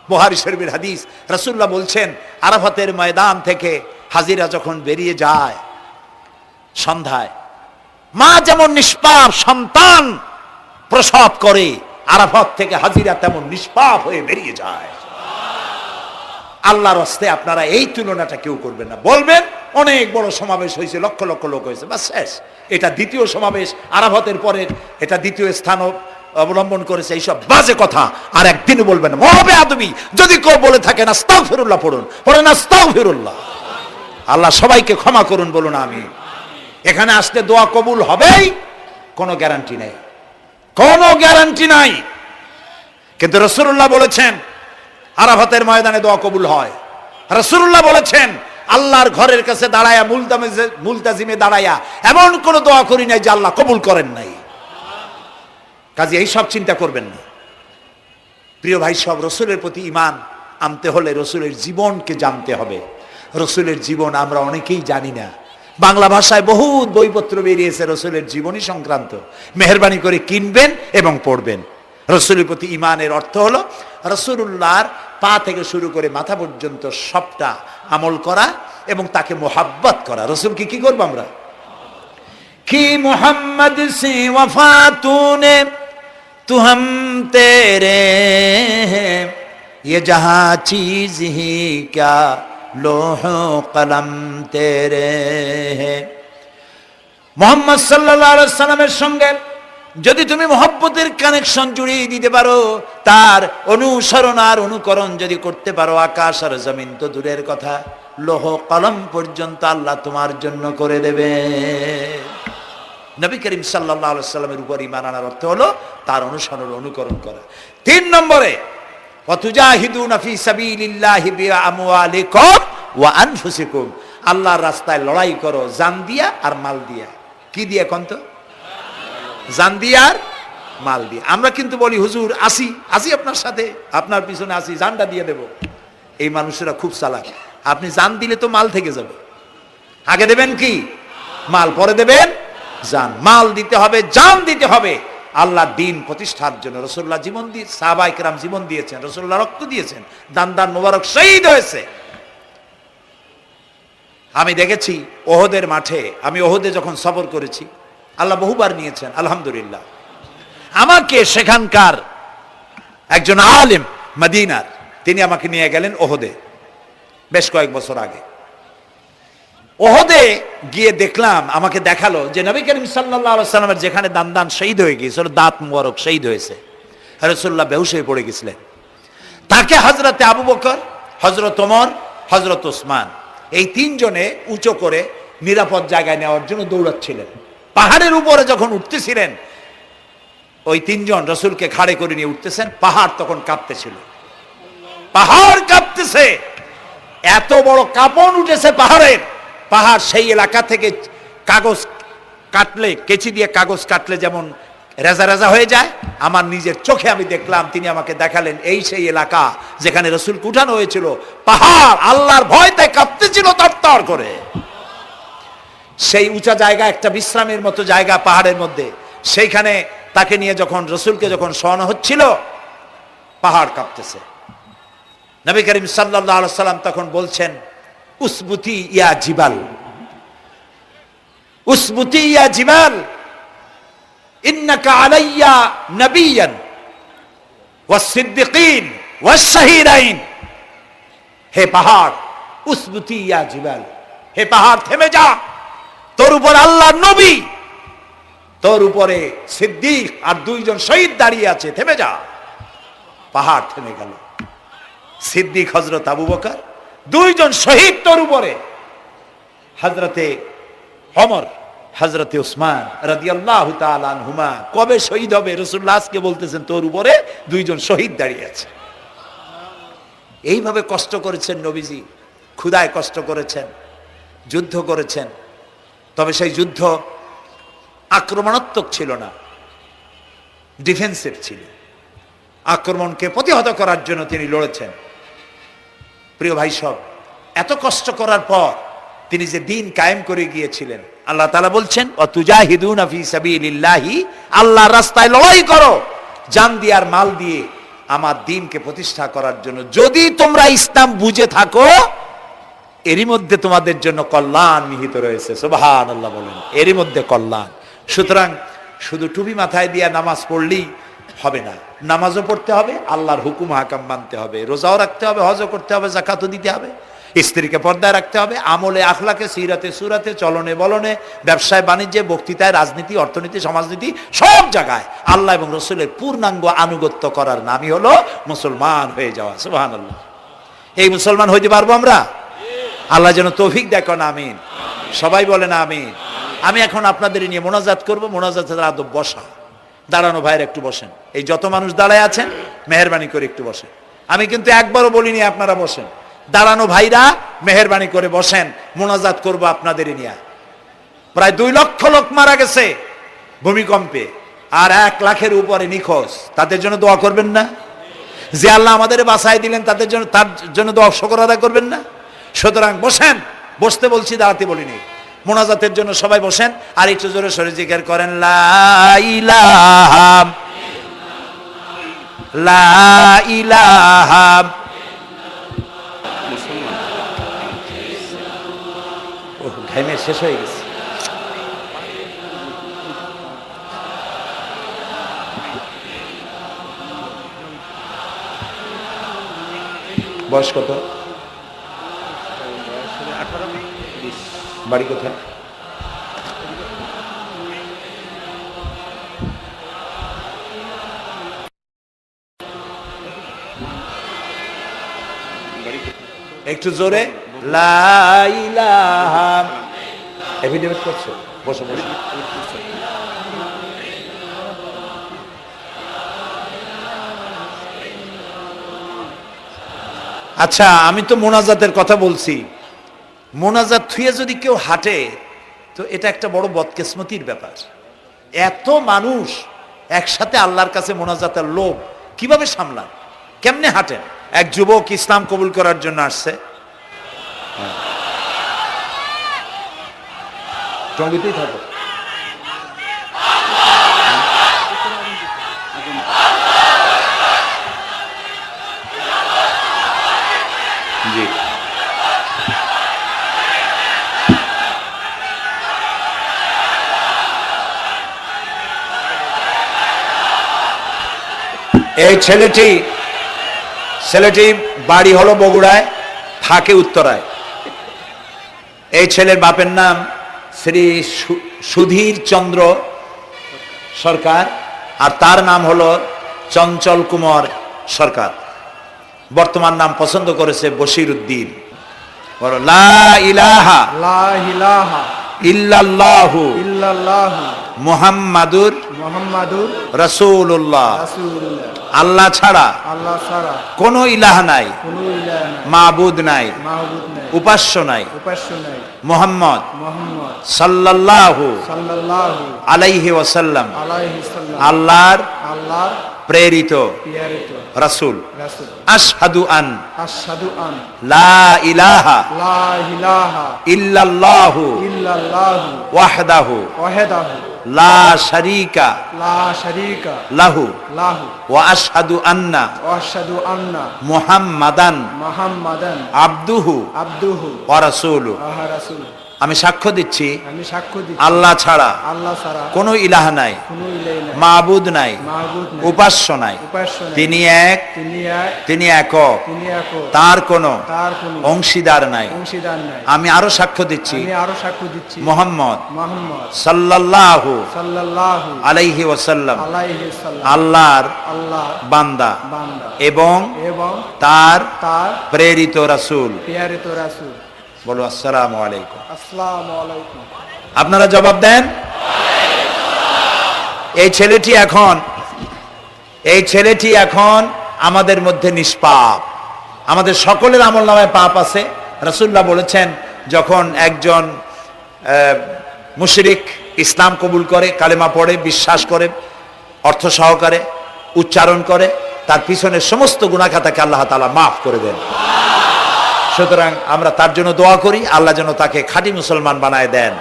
বুখারী শরীফের হাদিস। রাসূলুল্লাহ বলছেন আরাফাতের ময়দান থেকে হাজিরা যখন বেরিয়ে যায় সন্ধ্যায়, মা যেমন নিষ্পাপ সন্তান প্রসব করে, আরাফাত থেকে হাজিরা তেমন নিষ্পাপ হয়ে বেরিয়ে যায়। আল্লাহর হস্তে আপনারা এই তুলনাটা কেউ করবেন না। বলবেন অনেক বড় সমাবেশ হয়েছে, লক্ষ লক্ষ লোক হয়েছে, বাস শেষ। এটা দ্বিতীয় সমাবেশ, আরাফাতের পরে এটা দ্বিতীয় স্থান অবলম্বন করেছে, এইসব বাজে কথা আর একদিনও বলবেন না। মহা বেয়াদবি যদি কেউ বলে থাকেন আস্তাগফিরুল্লাহ পড়েন আস্তাগফিরুল্লাহ। আল্লাহ সবাইকে ক্ষমা করুন, বলুন আমিন। এখানে আসলে দোয়া কবুল হবেই, কোনো গ্যারান্টি নেই, কোনো গ্যারান্টি নাই। কিন্তু রাসূলুল্লাহ বলেছেন আরাফাতের ময়দানে দোয়া কবুল হয়। রাসূলুল্লাহ বলেছেন আল্লাহর ঘরের কাছে দাঁড়ায়া, মুলতাজিমে দাঁড়ায়া এমন কোন দোয়া করি নাই যে আল্লাহ কবুল করেন নাই। কাজে এই সব চিন্তা করবেন না। প্রিয় ভাই সব, রসুলের প্রতি ঈমান আনতে হলে রসুলের জীবনকে জানতে হবে। রসুলের জীবন আমরা অনেকেই জানি না। বাংলা ভাষায় বহুত বইপত্র বেরিয়েছে রসুলের জীবনী সংক্রান্ত, মেহেরবানি করে কিনবেন এবং পড়বেন। রসুলের প্রতি ঈমানের অর্থ হলো রসুলুল্লাহর পা থেকে শুরু করে মাথা পর্যন্ত সবটা আমল করা এবং তাকে মোহাব্বত করা। রসুলকে কি করবো আমরা? কি মুহাম্মদ সে ওয়াফা তুনে তু হাম तेरे हैं, ये जहां चीज ही क्या लोहो कलम तेरे हैं। মুহাম্মদ সাল্লাল্লাহু আলাইহি সাল্লামের সঙ্গে যদি তুমি মহব্বতের কানেকশন জুড়িয়ে দিতে পারো, তার অনুসরণ আর অনুকরণ যদি করতে পারো, আকাশ আর জমিন তো দূরের কথা, লৌহ কলম পর্যন্ত আল্লাহ তোমার জন্য করে দেবে। নবী করিম সাল্লাল্লাহু আলাইহি সাল্লামের উপর ঈমান আনার অর্থ হলো তার অনুসরণ অনুকরণ করা। 3 নম্বরে ওয়াতুজাহিদুনা ফি সাবিলিল্লাহি বিআমওয়ালিকুম ওয়া আনফুসিকুম, আল্লাহর রাস্তায় লড়াই করো জান দিয়া আর মাল দিয়া। কি দিয়া কোন তো? জান দিয়া আর মাল দিয়া। আমরা কিন্তু বলি হুজুর আসি আসি আপনার সাথে, আপনার পিছনে আসি, জানটা দিয়ে দেব। এই মানুষেরা খুব চালাক। আপনি জান দিলে তো মাল থেকে যাবে। আগে দেবেন কি? মাল, পরে দেবেন জান। মাল দিতে হবে, জান দিতে হবে আল্লাহর দ্বীন প্রতিষ্ঠার জন্য। রাসূলুল্লাহ জীবন দিয়ে, সাহাবায়ে কেরাম জীবন দিয়েছেন, রাসূলুল্লাহ রক্ত দিয়েছেন, দান দান মোবারক শহীদ হয়েছে। আমি দেখেছি ওহদের মাঠে, আমি ওহদে যখন সফর করেছি, আল্লাহ বহুবার নিয়েছেন আলহামদুলিল্লাহ। আমাকে সেখানকার একজন আলেম মদিনার, তিনি আমাকে নিয়ে গেলেন ওহদে বেশ কয়েক বছর আগে। ওহদে গিয়ে দেখলাম, আমাকে দেখালো যে নবী করিম সাল্লাল্লাহু আলাইহি সাল্লামের যেখানে দান শহীদ হয়ে গিয়েছিল, দাঁত মুবারক শহীদ হয়েছে, রাসূলুল্লাহ বেহুশ হয়ে পড়ে গেছিলেন। তাকে হযরতে আবু বকর, হযরত ওমর, হযরত ওসমান, এই 3 জনে উঁচু করে নিরাপদ জায়গায় নেওয়ার জন্য দৌড়াচ্ছিলেন। পাহাড়ের উপরে যখন উঠতেছিলেন, ওই 3 জন রাসূলকে ঘাড়ে করে নিয়ে উঠতেছেন। পাহাড় তখন কাঁপতেছিল, পাহাড় কাঁপতেছে, এত বড় কাঁপন উঠেছে পাহাড়ের। পাহাড় সেই এলাকা থেকে কাগজ কাটলে, কেচি দিয়ে কাগজ কাটলে যেমন রেজা রেজা হয়ে যায়, আমার নিজের চোখে আমি দেখলাম। তিনি আমাকে দেখালেন এই সেই এলাকা যেখানে রাসূলকে উঠানো হয়েছিল। পাহাড় আল্লাহর ভয়তে কাঁপতেছিল তরতর করে। সেই উঁচা জায়গা, একটা বিশ্রামের মতো জায়গা পাহাড়ের মধ্যে, সেইখানে তাকে নিয়ে যখন রাসূলকে যখন শোয়ানো হচ্ছিল, পাহাড় কাঁপতেছে। নবী করিম সাল্লাল্লাহু আলাইহি সাল্লাম তখন বলছেন, উসবুতি ইয়া জিবাল, উসবুতি ইয়া জিবাল, ইন্নাকা আলাইয়া নবিয়ান ওয়াস সিদ্দিকিন ওয়াস শাহীদাইন। হে পাহাড়, উসবুতি ইয়া জিবাল, হে পাহাড় থেমে যা, তোর উপর আল্লাহর নবী, তোর উপরে সিদ্দিক আর 2 জন শহীদ দাঁড়িয়ে আছে, থেমে যা। পাহাড় থেমে গেল। সিদ্দিক হযরত আবু বকর, 2 জন শহীদ তোর উপরে, হযরতে ওমর, হযরতে ওসমান রাদিয়াল্লাহু তাআলা আনহুমা। কবে শহীদ হবে? রাসূলুল্লাহ আজকে বলতেছেন তোর উপরে 2 জন শহীদ দাঁড়িয়ে আছে। এইভাবে কষ্ট করেছেন নবীজি, ক্ষুধায় কষ্ট করেছেন, যুদ্ধ করেছেন। তবে সেই যুদ্ধ আক্রমণাত্মক ছিল না, ডিফেন্সিভ ছিল। আক্রমণকে প্রতিহত করার জন্য তিনি লড়েছেন। প্রিয় ভাই সব, এত কষ্ট করার পর তিনি যে দ্বীন কায়েম করে গিয়েছিলেন, আল্লাহ তাআলা বলছেন ওয়াতুজাহিদুনা ফি সাবিলিল্লাহি, আল্লাহর রাস্তায় লড়াই করো জান দিয়ে আর মাল দিয়ে আমার দ্বীনকে প্রতিষ্ঠা করার জন্য। যদি তোমরা ইসলাম বুঝে থাকো, এরই মধ্যে তোমাদের জন্য কল্যাণ নিহিত রয়েছে। সুবহানাল্লাহ বলেন, এরই মধ্যে কল্যাণ। সুতরাং শুধু টুপি মাথায় দিয়ে নামাজ পড়লেই হবে না, নামাজও পড়তে হবে, আল্লাহর হুকুম হাকাম মানতে হবে, রোজাও রাখতে হবে, হজও করতে হবে, যাকাতও দিতে হবে, স্ত্রীকে পর্দায় রাখতে হবে, আমলে আখলাকে, সিরাতে সুরাতে, চলনে বলনে, ব্যবসায় বাণিজ্যে, বক্তৃতায়, রাজনীতি, অর্থনীতি, সমাজনীতি, সব জায়গায় আল্লাহ এবং রসুলের পূর্ণাঙ্গ আনুগত্য করার নামই হলো মুসলমান হয়ে যাওয়া। সুবহানাল্লাহ। এই মুসলমান হইতে পারবো আমরা? আল্লাহ যেন তৌফিক দেখেন, আমিন। সবাই বলেন আমিন। আমি এখন আপনাদের নিয়ে মোনাজাত করব। মোনাজাতের আদব বসা, দাঁড়ানো ভাইয়ের একটু বসেন। এই যত মানুষ দাঁড়ায় আছেন মেহেরবানি করে একটু বসেন। আমি কিন্তু একবারও বলিনি আপনারা বসেন। দাঁড়ানো ভাইরা মেহেরবানি করে বসেন, মোনাজাত করব আপনাদের নিয়ে। প্রায় 2 লক্ষ লোক মারা গেছে ভূমিকম্পে, আর 1 লাখের উপরে নিখোঁজ। তাদের জন্য দোয়া করবেন না? যে আল্লাহ আমাদের বাঁচাই দিলেন তাদের জন্য, তার জন্য দোয়া শুকর আদায় করবেন না? সুতরাং বসেন, বসতে বলছি, দাঁড়াতে বলিনি। মোনাজাতের জন্য সবাই বসেন, আর একটু জোরে সরে জিকির করেন লা ইলাহা লা ইলাহা। ঘামে শেষ হয়ে গেছে। বয়স কত? বাড়ি কোথায়? একটু জোরে। লা ইলাহা। এফিডেভিট করছো? বসো বসো। আচ্ছা, আমি তো মোনাজাতের কথা বলছি। মোনাজাত থুয়ে যদি কেউ হাঁটে তো এটা একটা বড় বদকিসমতির ব্যাপার। এত মানুষ একসাথে আল্লাহর কাছে মোনাজাতের লোভ কিভাবে সামলান? কেমনে হাঁটেন? এক যুবক ইসলাম কবুল করার জন্য আসছে। টঙ্গিতেই থাকো। জি, এই ছেলেটি বাড়ি হলো বগুড়ায়, থাকে উত্তরায়। এই ছেলের বাপের নাম শ্রী সুধীর চন্দ্র সরকার, আর তার নাম হলো চঞ্চল কুমার সরকার। বর্তমান নাম পছন্দ করেছে বশির উদ্দিন। বলো লা ইলাহা ইল্লাল্লাহু মুহাম্মাদুর রাসূলুল্লাহ। আল্লাহ ছাড়া কোনো ইলাহ নাই, মাবুদ নাই, উপাস্য নাই। মুহাম্মদ সাল্লাল্লাহু আলাইহি ওয়াসাল্লাম আল্লাহর প্রেরিত রাসূল। আশহাদু আন লা ইলাহা ইল্লাল্লাহু ওয়াহদাহু লা শারীকা লাহু ওয়া আশহাদু আন্না মুহাম্মাদান আবদুহু ওয়া রাসূলুহু। আমি সাক্ষ্য দিচ্ছি আল্লাহ ছাড়া কোনো ইলাহ নাই, মাবুদ নাই, উপাস্য নাই। তিনি এক, তিনি একক, তার কোনো অংশীদার নাই। আমি আরো সাক্ষ্য দিচ্ছি মুহাম্মদ সাল্লাল্লাহু আলাইহি ওয়াসাল্লাম আল্লাহর বান্দা এবং তার প্রেরিত রাসূল। বলো আসসালামু আলাইকুম। আপনারা জবাব দেন। এই ছেলেটি এখন আমাদের মধ্যে নিষ্পাপ। আমাদের সকলের আমলনামায় পাপ আছে। রাসূলুল্লাহ বলেছেন, যখন একজন মুশরিক ইসলাম কবুল করে, কালেমা পড়ে, বিশ্বাস করে, অর্থ সহকারে উচ্চারণ করে, তার পিছনের সমস্ত গুনাহ খাতাকে আল্লাহ তাআলা মাফ করে দেন। সুতরাং আমরা তার জন্য দোয়া করি, আল্লাহ যেন তাকে খাঁটি মুসলমান বানায় দেন।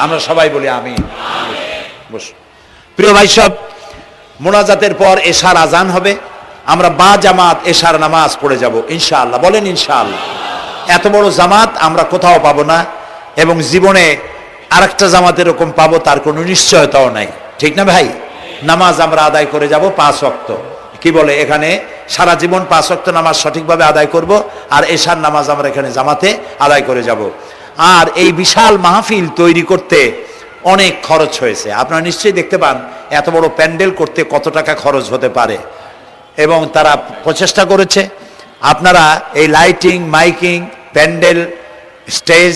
আমরা সবাই বলি আমিন। প্রিয় ভাই সব, মোনাজাতের পর এশার আজান হবে। আমরা বা জামাত এশার নামাজ পড়ে যাব ইনশাআল্লাহ। বলেন ইনশাআল্লাহ। এত বড় জামাত আমরা কোথাও পাবো না, এবং জীবনে আরেকটা জামাত এরকম পাবো তার কোনো নিশ্চয়তাও নাই। ঠিক না ভাই? নামাজ আমরা আদায় করে যাব 5 ওয়াক্ত। কি বলে, এখানে সারা জীবন 5 ওয়াক্ত নামাজ সঠিকভাবে আদায় করব, আর এশার নামাজ আমরা এখানে জামাতে আদায় করে যাব। আর এই বিশাল মাহফিল তৈরি করতে অনেক খরচ হয়েছে। আপনারা নিশ্চয়ই দেখতে পান এত বড় প্যান্ডেল করতে কত টাকা খরচ হতে পারে, এবং তারা প্রচেষ্টা করেছে। আপনারা এই লাইটিং, মাইকিং, প্যান্ডেল, স্টেজ,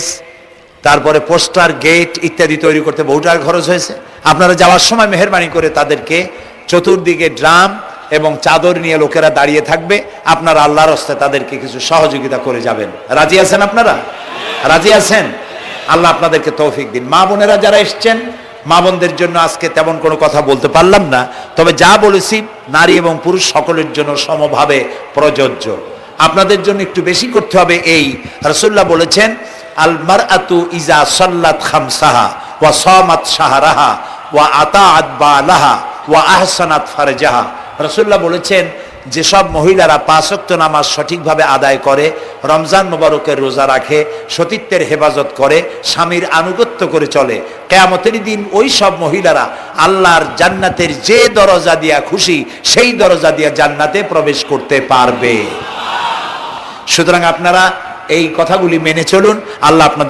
তারপরে পোস্টার, গেট ইত্যাদি তৈরি করতে বহু টাকা খরচ হয়েছে। আপনারা যাওয়ার সময় মেহেরবানি করে তাদেরকে চতুর্দিকে ড্রাম এবং চাদর নিয়ে লোকেরা দাঁড়িয়ে থাকবে, আপনারা আল্লাহর হস্তে তাদেরকে কিছু সহযোগিতা করে যাবেন। রাজি আছেন? আপনারা রাজি আছেন? আল্লাহ আপনাদেরকে তৌফিক দিন। মা বোনেরা যারা এসছেন, মা বোনদের জন্য আজকে তেমন কোনো কথা বলতে পারলাম না, তবে যা বলেছি নারী এবং পুরুষ সকলের জন্য সমভাবে প্রযোজ্য। আপনাদের জন্য একটু বেশি করতে হবে। এই রাসূলুল্লাহ বলেছেন, আল মারআতু ইজা সাল্লাত খামসাহা ওয়া সামাত শাহরাহা ওয়া আতাআত বালাহা ওয়া আহসানাত ফারজাহা। রাসূলুল্লাহ বলেছেন, যেসব মহিলারা 5 ওয়াক্ত নামাজ সঠিকভাবে আদায় করে, রমজান মোবারকের রোজা রাখে, সতীত্বের হেফাজত করে, স্বামীর আনুগত্য করে চলে, কিয়ামতের দিন ওই সব মহিলারা আল্লাহর জান্নাতের যে দরজা দিয়া খুশি সেই দরজা দিয়া জান্নাতে প্রবেশ করতে পারবে। সুতরাং আপনারা এই কথাগুলি মেনে চলুন। আল্লাহ আপনাদের